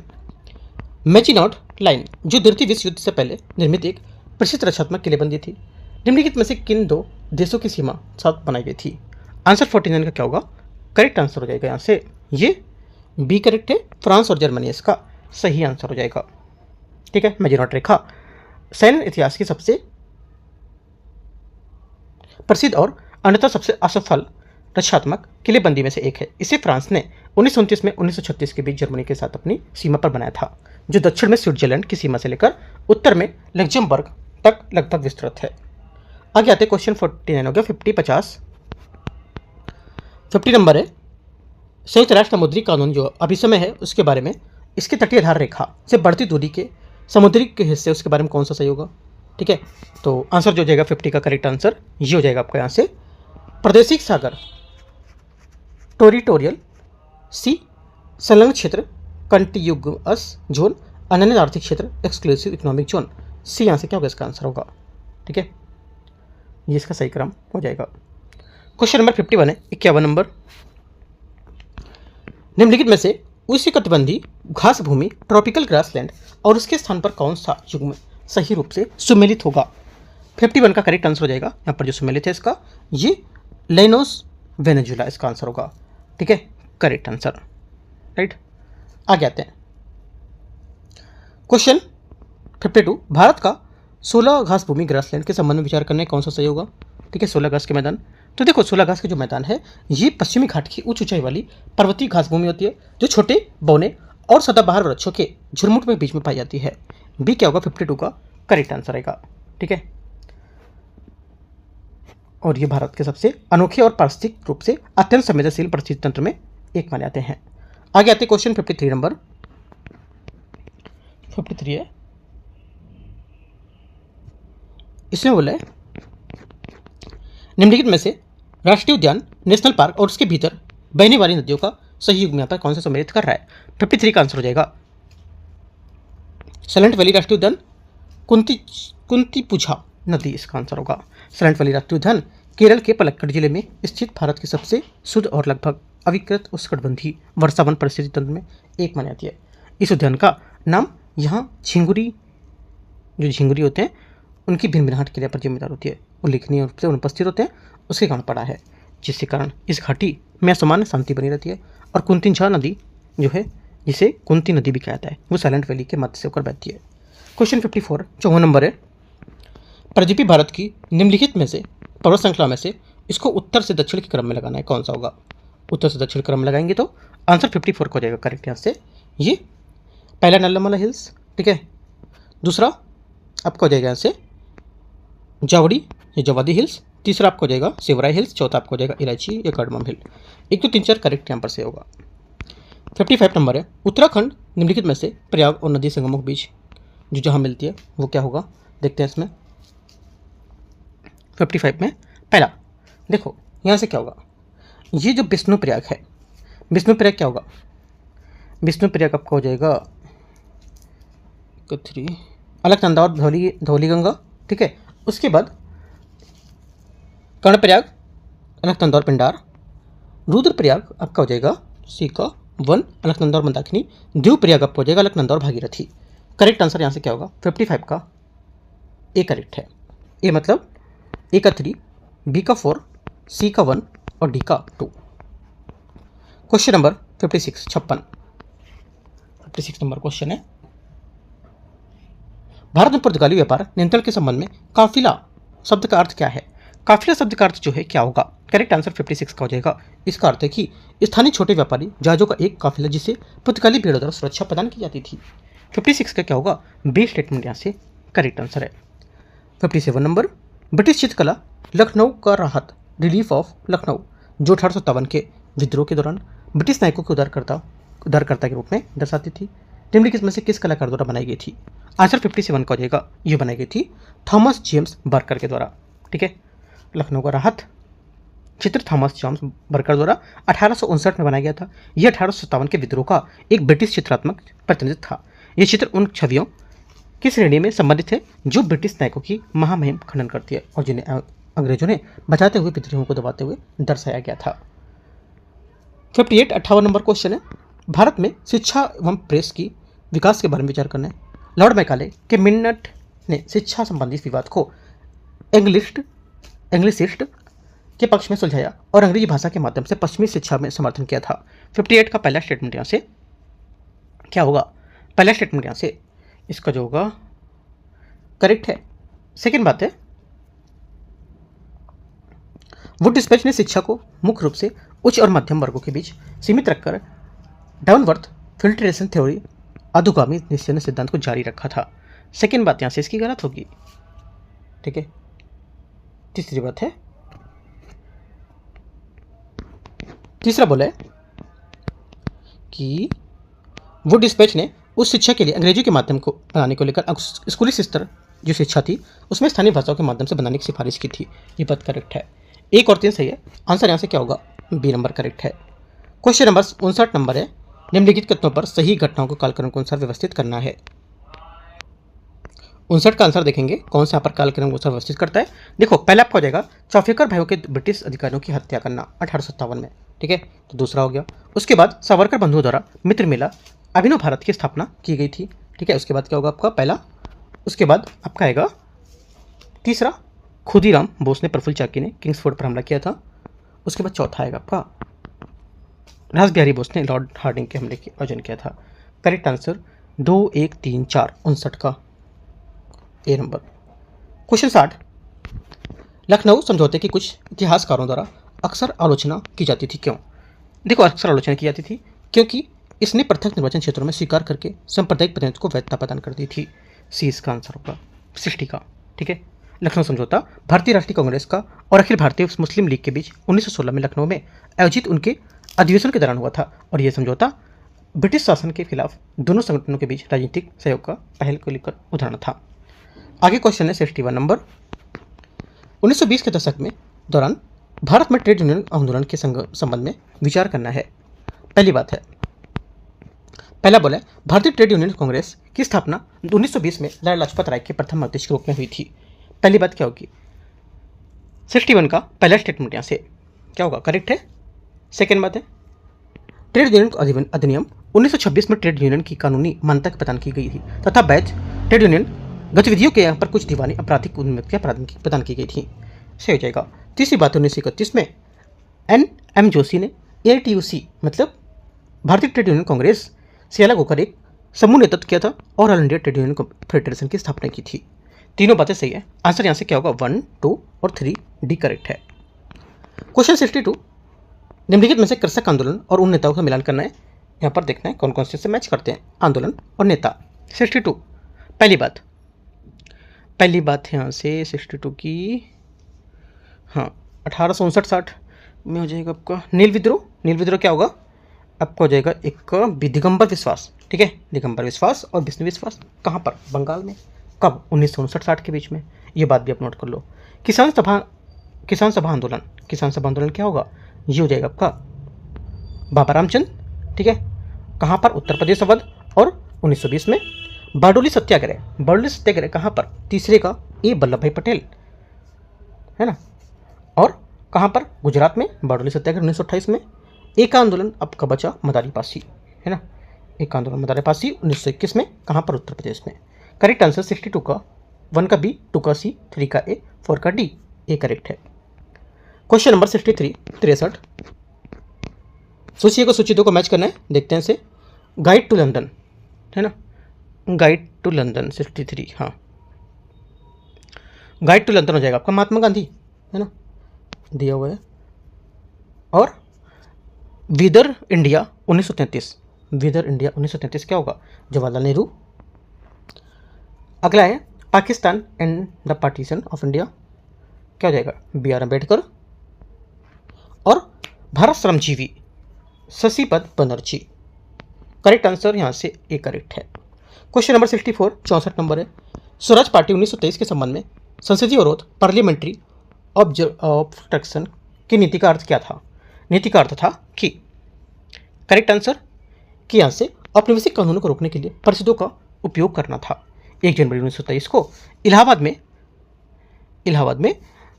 मैचिनॉट लाइन जो द्वितीय विश्व युद्ध से पहले निर्मित एक प्रसिद्ध रक्षात्मक किलेबंदी थी, निम्नलिखित में से किन दो देशों की सीमा साथ बनाई गई थी। आंसर 49 का क्या होगा, करेक्ट आंसर हो जाएगा यहाँ से ये बी करेक्ट है, फ्रांस और जर्मनी इसका सही आंसर हो जाएगा। ठीक है, मैजिनॉट रेखा सैन्य इतिहास की सबसे प्रसिद्ध और अन्यथा सबसे असफल रक्षात्मक किलेबंदी में से एक है। इसे फ्रांस ने 1929 में 1936 के बीच जर्मनी के साथ अपनी सीमा पर बनाया था, जो दक्षिण में स्विट्जरलैंड की सीमा से लेकर उत्तर में लग्जमबर्ग तक लगभग विस्तृत है। आगे आते क्वेश्चन 49 हो गया, 50 नंबर है, संयुक्त राष्ट्र समुद्री कानून जो अभी समय है उसके बारे में इसके तटीय आधार रेखा से बढ़ती दूरी के समुद्री के हिस्से उसके बारे में कौन सा सही होगा। ठीक है, तो आंसर जो हो जाएगा 50 का करेक्ट आंसर ये हो जाएगा आपका यहाँ से प्रादेशिक सागर, टेरिटोरियल सी, संलग्न क्षेत्र, कंटिग्युअस जोन, अनन्य आर्थिक क्षेत्र, एक्सक्लूसिव इकोनॉमिक जोन। सी यहाँ से क्या होगा, इसका आंसर होगा। ठीक है, ये इसका सही क्रम हो जाएगा। क्वेश्चन नंबर 51 है, 51 नंबर, निम्नलिखित में से उष्णकटिबंधीय घास भूमि ट्रॉपिकल ग्रासलैंड और उसके स्थान पर कौन सा युग्म सही रूप से सुमेलित होगा। 51 का करेक्ट आंसर हो जाएगा, यहाँ पर जो सुमेलित है इसका ये लेनोस वेनेजुला इसका आंसर होगा। ठीक है, करेक्ट आंसर, राइट। आगे आते हैं क्वेश्चन 52, भारत का 16 घास भूमि ग्रासलैंड के संबंध में विचार करने कौन सा सही होगा। ठीक है, 16 घास के मैदान, तो देखो 16 घास के जो मैदान है ये पश्चिमी घाट की उच्च ऊंचाई वाली पर्वतीय घास भूमि होती है जो छोटे बौने और सदाबहार वृक्षों के झुरमुट में बीच में पाई जाती है। बी क्या होगा, 52 का करेक्ट आंसर आएगा। ठीक है, और ये भारत के सबसे अनोखे और पारिस्थितिक रूप से अत्यंत संवेदनशील परिस्थिति तंत्र में एक माने जाते हैं। आगे आते क्वेश्चन 53 नंबर, 53 है, इसमें बोला है निम्नलिखित में से राष्ट्रीय उद्यान, नेशनल पार्क और उसके भीतर बहने वाली नदियों का सही युग्म यहाँ पर कौन सा सम्मिलित कर रहा है। 53 का आंसर हो जाएगा सैलेंट वैली राष्ट्रीय उद्यान, कुंती कुंतीपुझा नदी इसका आंसर होगा। सैलेंट वैली राष्ट्रीय उद्यान केरल के पलक्कड़ जिले में स्थित भारत की सबसे शुद्ध और लगभग अविकृत उष्णकटिबंधीय वर्षावन परिस्थिति तंत्र में एक मानी जाती है। इस उद्यान का नाम यहाँ झिंगुरी, जो झिंगुरी होते हैं उनकी भिनभिनाहट क्रिया पर जिम्मेदार होती है, उल्लेखनीय रूप से अनुपस्थित होते हैं, उसके कारण पड़ा है, जिसके कारण इस घाटी में सामान्य शांति बनी रहती है। और कुंतीझा नदी जो है, जिसे कुंती नदी भी कहा जाता है, वो सैलेंट वैली के मध्य से होकर बहती है। क्वेश्चन 54 54 नंबर है, प्रदीपी भारत की निम्नलिखित में से पर्वत श्रृंखला में से इसको उत्तर से दक्षिण के क्रम में लगाना है, कौन सा होगा? उत्तर से दक्षिण क्रम में लगाएंगे तो आंसर 54 को हो जाएगा करेक्ट यहाँ से। ये पहला नल्लामला हिल्स, ठीक है, दूसरा आपका हो जाएगा यहाँ से जावड़ी या जवादी हिल्स, तीसरा आपको हो जाएगा शिवराय हिल्स, चौथा आपको हो जाएगा इलायची या कार्डमम हिल। 1 2 3 4 करेक्ट यहाँ पर से होगा। 55 नंबर है, उत्तराखंड निम्नलिखित में से प्रयाग और नदी संगमों के बीच जो जहाँ मिलती है वो क्या होगा? देखते हैं इसमें। 55 में पहला देखो यहाँ से क्या होगा, ये जो विष्णु प्रयाग है, विष्णु प्रयाग क्या होगा? विष्णु प्रयाग आपका हो जाएगा 3 अलकनंदा और धौली गंगा, ठीक है। उसके बाद कर्णप्रयाग, अलकनंदा और पिंडार, रुद्रप्रयाग आपका हो जाएगा सी का 1 अलकनंदा और मंदाकिनी, द्वीप प्रयाग आपका हो जाएगा अलकनंदा और भागीरथी। करेक्ट आंसर यहाँ से क्या होगा? 55 का ए करेक्ट है। ए मतलब ए का 3, बी का 4, सी का 1 और डी का 2। क्वेश्चन नंबर 56 नंबर क्वेश्चन है, भारत में पुर्तगाली व्यापार नियंत्रण के संबंध में काफिला शब्द का अर्थ क्या है? काफिला शब्द का अर्थ जो है क्या होगा? करेक्ट आंसर 56 का हो जाएगा। इसका अर्थ है कि स्थानीय छोटे व्यापारी जहाजों का एक काफिला जिसे पुर्तगाली भेड़ों द्वारा सुरक्षा प्रदान की जाती थी। 56 का क्या होगा? बी स्टेटमेंट यहाँ से करेक्ट आंसर है। 57 नंबर, ब्रिटिश चित्रकला लखनऊ का राहत रिलीफ ऑफ लखनऊ जो 1857 के विद्रोह के दौरान ब्रिटिश नायकों के उदारकर्ता के रूप में दर्शाती थी, निम्नलिखित में से किस कलाकार द्वारा बनाई गई थी? आंसर 57 का हो जाएगा, ये बनाई गई थी थॉमस जेम्स बर्कर के द्वारा, ठीक है। लखनऊ का राहत चित्र थॉमस जेम्स बर्कर द्वारा 1859 में बनाया गया था। यह 1857 के विद्रोह का एक ब्रिटिश चित्रात्मक प्रतिनिधित्व था। यह चित्र उन छवियों की श्रेणी में संबंधित है जो ब्रिटिश नायकों की महामहिम खंडन करती है और जिन्हें अंग्रेजों ने बचाते हुए विद्रोहियों को दबाते हुए दर्शाया गया था। 58 नंबर क्वेश्चन है, भारत में शिक्षा एवं प्रेस की विकास के बारे में विचार करना है। लॉर्ड मैकाले के मिन्नट ने शिक्षा संबंधी विवाद को इंग्लिशिस्ट के पक्ष में सुलझाया और अंग्रेजी भाषा के माध्यम से पश्चिमी शिक्षा में समर्थन किया था। 58 का पहला स्टेटमेंट यहाँ से क्या होगा? पहला स्टेटमेंट यहाँ से इसका जो होगा करेक्ट है। सेकेंड बात है, वुड डिस्पैच ने शिक्षा को मुख्य रूप से उच्च और मध्यम वर्गों के बीच सीमित रखकर डाउनवर्थ फिल्ट्रेशन थ्योरी अधोगामी निश्चय सिद्धांत को जारी रखा था। सेकेंड बात यहाँ से इसकी गलत होगी, ठीक है। तीसरी बात है, तीसरा बोला है कि वुड डिस्पैच ने उस शिक्षा के लिए अंग्रेजी के माध्यम को बनाने को लेकर स्कूली स्तर जो शिक्षा थी उसमें स्थानीय भाषाओं के माध्यम से बनाने की सिफारिश की थी। ये बात करेक्ट है। 1 और 3 सही है। आंसर यहाँ से क्या होगा? बी नंबर करेक्ट है। क्वेश्चन नंबर 59 नंबर है, निम्नलिखित कथनों पर सही घटनाओं को कालक्रम के अनुसार व्यवस्थित करना है। 59 का आंसर देखेंगे कौन सा यहाँ पर कालक्रम के अनुसार व्यवस्थित करता है। देखो पहला आपका हो जाएगा चाफेकर भाइयों के ब्रिटिश अधिकारियों की हत्या करना 1857 में, ठीक है, तो दूसरा हो गया। उसके बाद सावरकर बंधुओं द्वारा मित्र मेला अभिनव भारत की स्थापना की गई थी, ठीक है। उसके बाद क्या होगा आपका पहला, उसके बाद आपका आएगा तीसरा, खुदीराम बोस ने प्रफुल्ल चाकी ने किंग्सफोर्ड पर हमला किया था। उसके बाद चौथा आएगा आपका रासबिहारी बोस ने लॉर्ड हार्डिंग के हमले की आयोजन किया था। करेक्ट आंसर 2 1 3 4 59 का ए नंबर। क्वेश्चन 60, लखनऊ समझौते की कुछ इतिहासकारों द्वारा अक्सर आलोचना की जाती थी, क्यों? देखो अक्सर आलोचना की जाती थी क्योंकि इसने पृथक निर्वाचन क्षेत्रों में स्वीकार करके सांप्रदायिक प्रतिनिधित्व को वैधता प्रदान कर दी थी। सी इसका आंसर होगा 60 का, ठीक है। लखनऊ समझौता भारतीय राष्ट्रीय कांग्रेस का और अखिल भारतीय मुस्लिम लीग के बीच 1916 में लखनऊ में आयोजित उनके अधिवेशन के दौरान हुआ था और यह समझौता ब्रिटिश शासन के खिलाफ दोनों संगठनों के बीच राजनीतिक सहयोग का पहल को लेकर उदाहरण था। आगे क्वेश्चन है 61 नंबर, 1920 के दशक में दौरान भारत में ट्रेड यूनियन आंदोलन के संबंध में विचार करना है। पहली बात है, पहला बोला है भारतीय ट्रेड यूनियन कांग्रेस की स्थापना 1920 में लाला लाजपत राय के प्रथम अध्यक्ष के रूप में हुई थी। पहली बात क्या होगी, 61 का पहला स्टेटमेंट यहाँ से क्या होगा, करेक्ट है। सेकेंड बात है ट्रेड यूनियन अधिनियम 1926 में ट्रेड यूनियन की कानूनी मान्यता प्रदान की गई थी तथा बैच ट्रेड यूनियन गतिविधियों के यहाँ पर कुछ दीवानी आपराधिक उन्नतियाँ प्रदान की गई थी। सही हो जाएगा। तीसरी बात 1931 में NM जोशी ने AITUC मतलब भारतीय ट्रेड यूनियन कांग्रेस से अलग होकर एक समूह नेतृत्व किया था और all India trade union federation की स्थापना की थी। तीनों बातें सही है। आंसर यहाँ से क्या होगा, 1, 2 और 3 डी करेक्ट है। क्वेश्चन 62, निम्नलिखित में से कृषक आंदोलन और उन नेताओं का मिलान करना है। यहाँ पर देखना है कौन कौन से मैच करते हैं आंदोलन और नेता। 62 पहली बात है यहाँ से 62 की, हाँ 1859-60 में हो जाएगा आपका नील विद्रोह क्या होगा, आपको हो जाएगा एक दिगंबर विश्वास, ठीक है, दिगंबर विश्वास और विष्णु विश्वास कहाँ पर, बंगाल में, कब 1959-60 के बीच में। ये बात भी आप नोट कर लो। किसान सभा आंदोलन क्या होगा, ये हो जाएगा आपका बाबा रामचंद, ठीक है, कहाँ पर, उत्तर प्रदेश अवध, और 1920 में बारडोली सत्याग्रह कहाँ पर, तीसरे का ए वल्लभ भाई पटेल, है ना, और कहाँ पर, गुजरात में बारडोली सत्याग्रह 1928 में। एक आंदोलन आपका बचा मदारी पासी, है ना, एक आंदोलन मदारी पासी 1921 में, कहाँ पर, उत्तर प्रदेश में। करेक्ट आंसर 62 का 1 का बी, 2 का सी, 3 का ए, 4 का डी, ए करेक्ट है। क्वेश्चन नंबर 63 सूची को सूची 2 को मैच करना है, देखते हैं इसे। गाइड टू लंदन, है ना, गाइड टू लंदन 63, हाँ गाइड टू लंदन हो जाएगा आपका महात्मा गांधी, है ना, दिया हुआ है। और विदर इंडिया 1933 क्या होगा, जवाहरलाल नेहरू। अगला है Pakistan and the partition of India, क्या हो जाएगा, BR अम्बेडकर। और भारत श्रमजीवी शशिपद बनर्जी। करेक्ट आंसर यहाँ से ए करेक्ट है। क्वेश्चन नंबर 64 नंबर है, स्वराज पार्टी 1923 के संबंध में संसदीय विरोध पार्लियामेंट्री ऑब्स्ट्रक्शन की नीति का अर्थ क्या था, नीति का अर्थ था कि, करेक्ट आंसर कि यहाँ से औपनिवेशिक कानूनों को रोकने के लिए परिषदों का उपयोग करना था। 1 जनवरी 1923 को इलाहाबाद में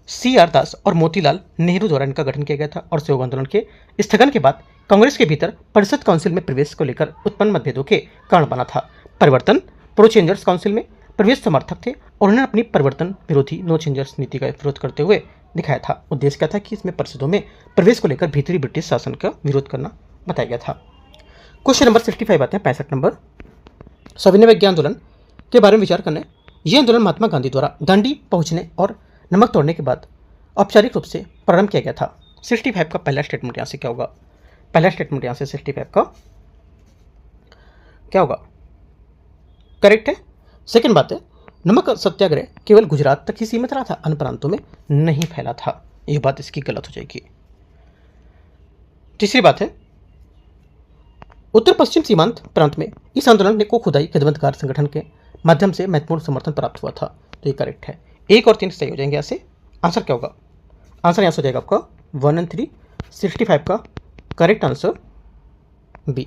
CR दास और मोतीलाल नेहरू द्वारा इनका गठन किया गया था और सहयोग आंदोलन के स्थगन के बाद कांग्रेस के भीतर परिषद काउंसिल में प्रवेश को लेकर उत्पन्न मतभेदों के कारण बना था। परिवर्तन प्रो चेंजर्स काउंसिल में प्रवेश समर्थक थे और उन्होंने अपनी परिवर्तन विरोधी नो चेंजर्स नीति का विरोध करते हुए दिखाया था। उद्देश्य क्या था कि इसमें परिषदों में प्रवेश को लेकर भीतरी ब्रिटिश शासन का विरोध करना बताया गया था। क्वेश्चन नंबर 65 आते हैं 65 नंबर, सविनय अवज्ञा आंदोलन के बारे में विचार करने। यह आंदोलन महात्मा गांधी द्वारा दांडी पहुंचने और नमक तोड़ने के बाद औपचारिक रूप से प्रारंभ किया गया था। 65 का पहला स्टेटमेंट यहाँ से क्या होगा, पहला स्टेटमेंट यहाँ से 65 का क्या होगा, करेक्ट है। सेकंड बात है नमक सत्याग्रह केवल गुजरात तक ही सीमित रहा था, अन्य प्रांतों में नहीं फैला था, यह बात इसकी गलत हो जाएगी। तीसरी बात है उत्तर पश्चिम सीमांत प्रांत में इस आंदोलन को खुदाई खिदमतगार संगठन के माध्यम से महत्वपूर्ण समर्थन प्राप्त हुआ था, तो ये करेक्ट है। 1 और 3 सही हो जाएंगे यहाँ से। आंसर क्या होगा, आंसर यहाँ से हो जाएगा आपका 1 और 3। 65 का करेक्ट आंसर बी।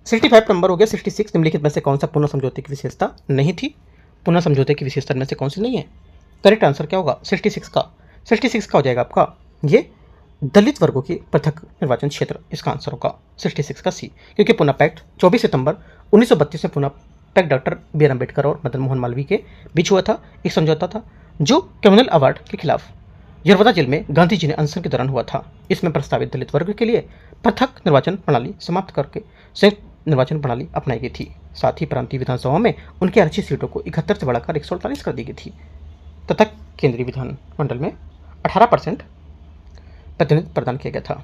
65 नंबर हो गया। 66 निम्नलिखित में से कौन सा पुनः समझौते की विशेषता नहीं थी, पुनः समझौते की विशेषता में से कौन सी नहीं है, करेक्ट आंसर क्या होगा 66 का। 66 का हो जाएगा आपका ये दलित वर्गों की पृथक निर्वाचन क्षेत्र, इसका आंसर होगा 66 का सी, क्योंकि पुनः पैक्ट 24 सितंबर 1932 में पुनः पैक्ट डॉक्टर BR अम्बेडकर और मदन मोहन मालवीय के बीच हुआ था। एक समझौता था जो कम्युनल अवार्ड के खिलाफ यरवदा जेल में गांधी जी ने अनशन के दौरान हुआ था। इसमें प्रस्तावित दलित वर्ग के लिए पृथक निर्वाचन प्रणाली समाप्त करके संयुक्त निर्वाचन प्रणाली अपनाई गई थी। साथ ही प्रांतीय विधानसभाओं में उनकी आरक्षित सीटों को 71 से बढ़ाकर 148 कर दी गई थी तथा केंद्रीय विधानमंडल में 18% प्रतिनिधित्व प्रदान किया गया था।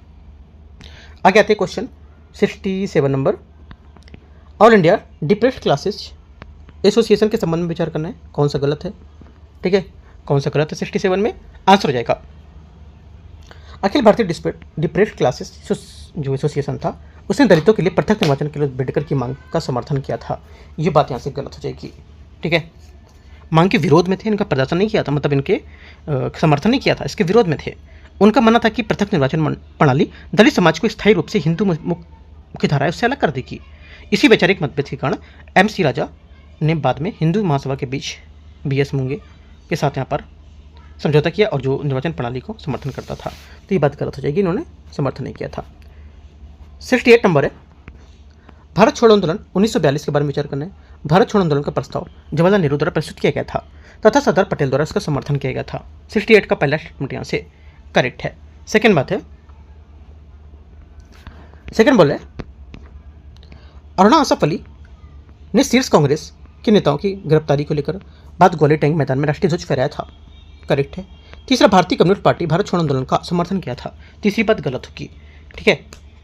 आगे आते question 67 number, all India depressed classes association के संबंध में विचार करना है, कौन सा गलत है, ठीक है, कौन सा गलत है 67 में। आंसर हो जाएगा अखिल भारतीय डिप्रेस्ड क्लासेस जो एसोसिएशन था उसने दलितों के लिए पृथक निर्वाचन के लिए अम्बेडकर की मांग का समर्थन किया था, ये बात यहाँ से गलत हो जाएगी, ठीक है। मांग के विरोध में थे, इनका प्रदर्शन नहीं किया था, मतलब इनके समर्थन नहीं किया था, इसके विरोध में थे। उनका मानना था कि पृथक निर्वाचन प्रणाली दलित समाज को स्थायी रूप से हिंदू मुख्य धारा है उससे अलग कर देगी। इसी वैचारिक मतभेद के कारण MC राजा ने बाद में हिंदू महासभा के बीच BS मुंगे के साथ यहाँ पर समझौता किया और जो निर्वाचन प्रणाली को समर्थन करता था। तो ये बात गलत हो जाएगी, इन्होंने समर्थन नहीं किया था। 68 नंबर है भारत छोड़ो आंदोलन 1942 के बारे में विचार करना है। भारत छोड़ो आंदोलन का प्रस्ताव जवाहरलाल नेहरू द्वारा प्रस्तुत किया गया था तथा सरदार पटेल द्वारा इसका समर्थन किया गया था। 68 का पहला स्टेटमेंट यहाँ से करेक्ट है। सेकेंड बात है, सेकेंड बोले अरुणा आसफ अली ने शीर्ष कांग्रेस के नेताओं की गिरफ्तारी को लेकर बाद ग्वालियर टैंक मैदान में राष्ट्रीय ध्वज फहराया था। करेक्ट है। तीसरा, भारतीय कम्युनिस्ट पार्टी भारत छोड़ो आंदोलन का समर्थन किया था। तीसरी बात गलत होगी। ठीक है,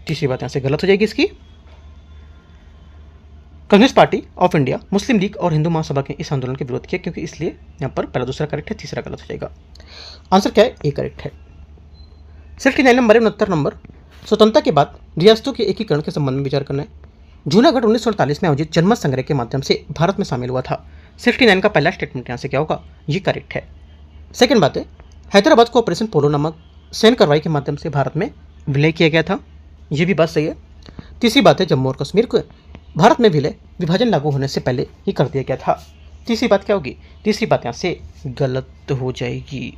तीसरी बात यहाँ से गलत हो जाएगी इसकी। Congress party of India, Muslim league और हिंदू महासभा के इस आंदोलन के विरोध किया, क्योंकि इसलिए यहाँ पर पहला दूसरा करेक्ट है, तीसरा गलत हो जाएगा। आंसर क्या है? ए करेक्ट है। 69 नंबर है 69 नंबर, स्वतंत्रता के बाद रियासतों के एकीकरण के संबंध में विचार करना है। जूनागढ़ 1948 में आयोजित जनमत संग्रह के माध्यम से भारत में शामिल हुआ था। 69 का पहला स्टेटमेंट यहाँ से क्या होगा? ये करेक्ट है। सेकेंड बात है, हैदराबाद को ऑपरेशन पोलो नामक सैन्य कार्रवाई के माध्यम से भारत में विलय किया गया था। ये भी बात सही है। तीसरी बात है, जम्मू और कश्मीर को भारत में विलय विभाजन लागू होने से पहले ही कर दिया गया था। तीसरी बात क्या होगी? तीसरी बात यहाँ से गलत हो जाएगी,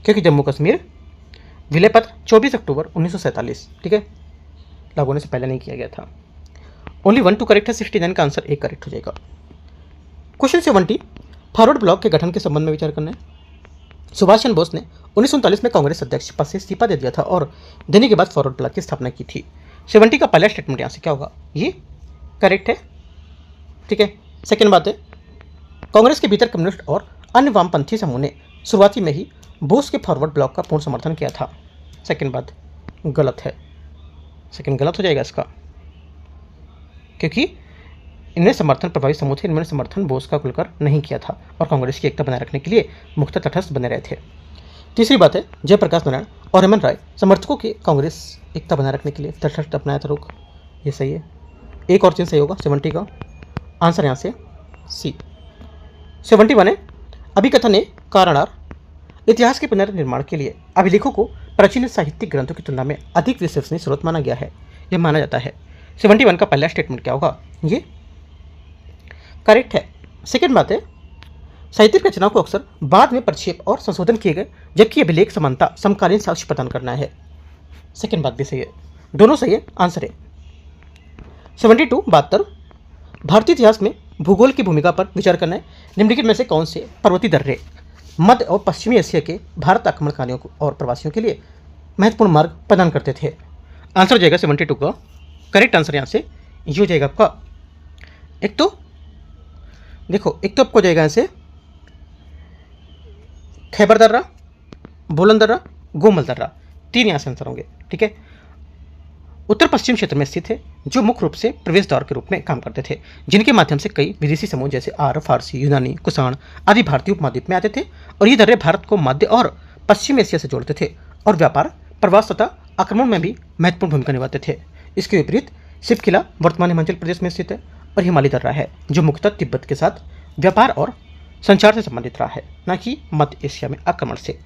क्योंकि जम्मू कश्मीर विलय पत्र 24 अक्टूबर 1947 ठीक है लागू होने से पहले नहीं किया गया था। ओनली 1 2 करेक्ट है। 69 का आंसर एक करेक्ट हो जाएगा। क्वेश्चन 70, फॉरवर्ड ब्लॉक के गठन के संबंध में विचार करना है। सुभाष चंद्र बोस ने 1939 में कांग्रेस अध्यक्ष पद से इस्तीफा दे दिया था और देने के बाद फॉरवर्ड ब्लॉक की स्थापना की थी। 70 का पहला स्टेटमेंट यहाँ से क्या होगा? ये करेक्ट है। ठीक है। सेकेंड बात है, कांग्रेस के भीतर कम्युनिस्ट और अन्य वामपंथी समूह ने शुरुआती में ही बोस के फॉरवर्ड ब्लॉक का पूर्ण समर्थन किया था। सेकेंड बात गलत है। सेकेंड गलत हो जाएगा इसका, क्योंकि इनमें समर्थन प्रभावी समूह थे, इनमें समर्थन बोस का खुलकर नहीं किया था और कांग्रेस की एकता बनाए रखने के लिए मुक्त तटस्थ बने रहे थे। तीसरी बात है, जयप्रकाश नारायण और हेमन राय समर्थकों की कांग्रेस एकता बनाए रखने के लिए तटस्थ अपनाया था रुख। ये सही है। एक और चीज़ सही होगा 70 का आंसर यहाँ से सी। 71 है, अभिकथन कारणार इतिहास के पुनर्निर्माण के लिए अभिलेखों को प्राचीन साहित्यिक ग्रंथों की तुलना में अधिक विश्वसनीय स्रोत माना गया है, यह माना जाता है। 71 का पहला स्टेटमेंट क्या होगा? ये करेक्ट है। सेकेंड बात है, साहित्यिक रचनाओं को अक्सर बाद में प्रक्षेप और संशोधन किए गए, जबकि अभिलेख समानता समकालीन साक्ष्य प्रदान करना है। सेकेंड बात भी सही है, दोनों सही है, आंसर है। 72 72, भारतीय इतिहास में भूगोल की भूमिका पर विचार करना है। निम्नलिखित में से कौन से पर्वतीय दर्रे मध्य और पश्चिमी एशिया के भारत आक्रमणकारियों और प्रवासियों के लिए महत्वपूर्ण मार्ग प्रदान करते थे? आंसर हो जाएगा 72 का करेक्ट आंसर यहाँ से ये हो जाएगा आपका। एक तो देखो, एक तो आपको हो जाएगा यहाँ से खैबर दर्रा, बोलन दर्रा, गोमल दर्रा, तीन यहाँ से आंसर होंगे। ठीक है। उत्तर पश्चिम क्षेत्र में स्थित है, जो मुख्य रूप से प्रवेश द्वार के रूप में काम करते थे, जिनके माध्यम से कई विदेशी समूह जैसे आर्य, फारसी, यूनानी, कुषाण आदि भारतीय उपमहाद्वीप में आते थे और ये दर्रे भारत को मध्य और पश्चिम एशिया से जोड़ते थे और व्यापार, प्रवास तथा आक्रमण में भी महत्वपूर्ण भूमिका निभाते थे। इसके विपरीत शिव किला वर्तमान हिमाचल प्रदेश में स्थित है और हिमालय दर्रा है, जो मुख्यतः तिब्बत के साथ व्यापार और संचार से संबंधित रहा है, न कि मध्य एशिया में आक्रमण से।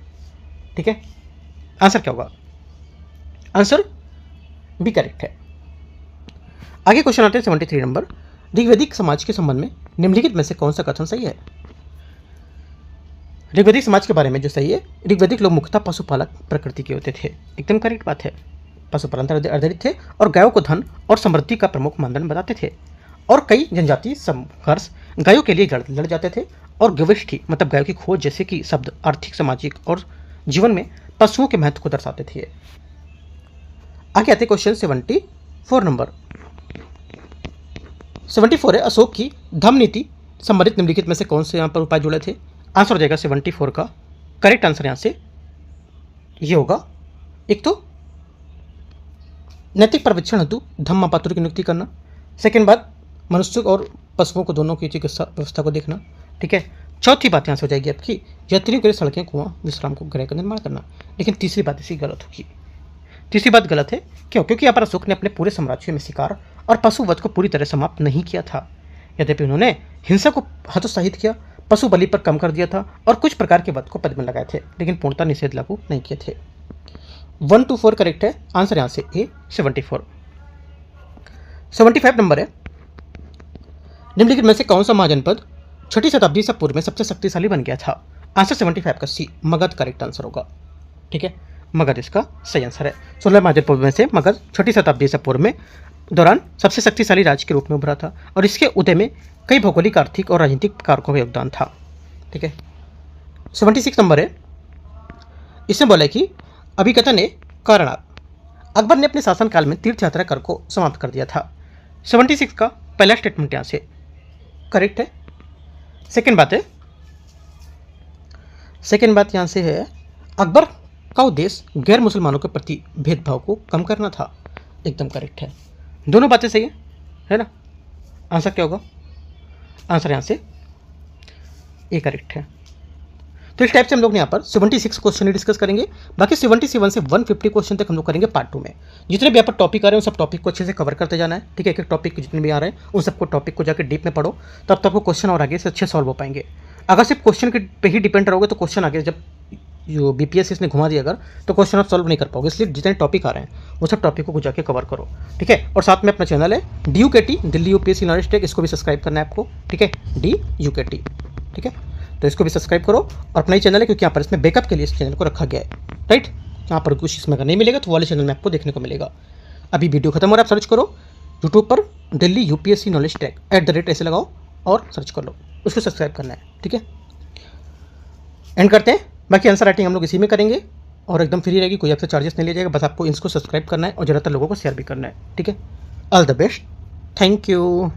ठीक है। आंसर क्या होगा? आंसर भी करेक्ट है। आगे क्वेश्चन आते हैं 73 नंबर, ऋग्वैदिक समाज के संबंध में निम्नलिखित में से कौन सा कथन सही है? ऋग्वैदिक समाज के बारे में जो सही है, ऋग्वैदिक लोग मुख्यतः पशुपालक प्रकृति के होते थे। एकदम करेक्ट बात है। पशुपालन पर आधारित थे और गायों को धन और समृद्धि का प्रमुख मानदंड बताते थे और कई जनजातीय संघर्ष गायों के लिए लड़ जाते थे और गविष्ठी मतलब गायों की खोज जैसे कि शब्द आर्थिक, सामाजिक और जीवन में पशुओं के महत्व को दर्शाते थे। आगे आते क्वेश्चन 74 नंबर। 74 है, अशोक की धम्म नीति संबंधित निम्नलिखित में से कौन से यहाँ पर उपाय जुड़े थे? आंसर हो जाएगा 74 का करेक्ट आंसर यहाँ से ये होगा। एक तो नैतिक पर्यवेक्षण हेतु धम्मपात्रों की नियुक्ति करना। सेकेंड बात, मनुष्य और पशुओं को दोनों की चिकित्सा व्यवस्था को देखना। ठीक है। चौथी बात यहाँ से हो जाएगी आपकी, यात्रियों के लिए सड़कें, कुआं, विश्राम को गृह का निर्माण करना। लेकिन तीसरी बात इसी गलत होगी। तीसरी बात गलत है, क्यों? क्योंकि यहाँ पर अशोक ने अपने पूरे साम्राज्य में शिकार और पशुवध को पूरी तरह समाप्त नहीं किया था। यद्यपि उन्होंने हिंसा को हतोत्साहित किया, पशु बलि पर कम कर दिया था और कुछ प्रकार के वध को प्रतिबंध लगाए थे, लेकिन पूर्णतः निषेध लागू नहीं किए थे। 1 2 4 करेक्ट है। आंसर यहाँ से ए 74। 75 नंबर है, निम्नलिखित में से कौन सा महाजनपद 6ठी शताब्दी से पूर्व में सबसे शक्तिशाली बन गया था? आंसर 75 का सी, मगध करेक्ट आंसर होगा। ठीक है, मगध इसका सही आंसर है। 16 महाजनपदों में से मगध 6ठी शताब्दी से पूर्व में दौरान सबसे शक्तिशाली राज्य के रूप में उभरा था और इसके उदय में कई भौगोलिक, आर्थिक और राजनीतिक कारकों का योगदान था। ठीक है, 76 नंबर है, इसमें बोला कि अभिकथन ने कारणात अकबर ने अपने शासनकाल में तीर्थ यात्रा कर को समाप्त कर दिया था। 76 का पहला स्टेटमेंट यहाँ से करेक्ट है। सेकेंड बात यहाँ से है, अकबर का उद्देश्य गैर मुसलमानों के प्रति भेदभाव को कम करना था। एकदम करेक्ट है, दोनों बातें सही है ना। आंसर क्या होगा? आंसर यहाँ से ए करेक्ट है। तो इस टाइप से हम लोग यहाँ पर 76 क्वेश्चन ही डिस्कस करेंगे। बाकी 77 से 150 क्वेश्चन तक हम लोग करेंगे पार्ट 2 में। जितने भी यहाँ पर टॉपिक आ रहे हैं उन सब टॉपिक को अच्छे से कवर करते जाना है। ठीक है, एक एक टॉपिक जितने भी आ रहे हैं उन सबको टॉपिक को जाकर डीप में पढ़ो, तब तक वो क्वेश्चन और आगे से अच्छे सॉल्व हो पाएंगे। अगर सिर्फ क्वेश्चन के पे ही डिपेंड रहोगे तो क्वेश्चन आगे जब जो BPSC इसने घुमा दिया अगर, तो क्वेश्चन आप सॉल्व नहीं कर पाओगे। इसलिए जितने टॉपिक आ रहे हैं वो सब टॉपिक को जाके कवर करो। ठीक है, और साथ में अपना चैनल है DUKT, Delhi UPSC knowledge tech, इसको भी सब्सक्राइब करना है आपको। ठीक है, DUKT। ठीक है, तो इसको भी सब्सक्राइब करो। और अपना ही चैनल है क्योंकि यहाँ पर इसमें बैकअप के लिए इस चैनल को रखा गया है। राइट, यहाँ पर कुछ इसमें अगर नहीं मिलेगा तो वाले चैनल में आपको देखने को मिलेगा। अभी वीडियो खत्म हो रहा है, आप सर्च करो यूट्यूब पर दिल्ली UPSC नॉलेज टेक @ ऐसे लगाओ और सर्च कर लो, उसको सब्सक्राइब करना है। ठीक है, एंड करते हैं। बाकी आंसर राइटिंग हम लोग इसी में करेंगे और एकदम फ्री रहेगी, कोई आपसे चार्जेस नहीं लिया जाएगा। बस आपको इसको सब्सक्राइब करना है और ज़्यादातर लोगों को शेयर भी करना है। ठीक है, all the best, thank you.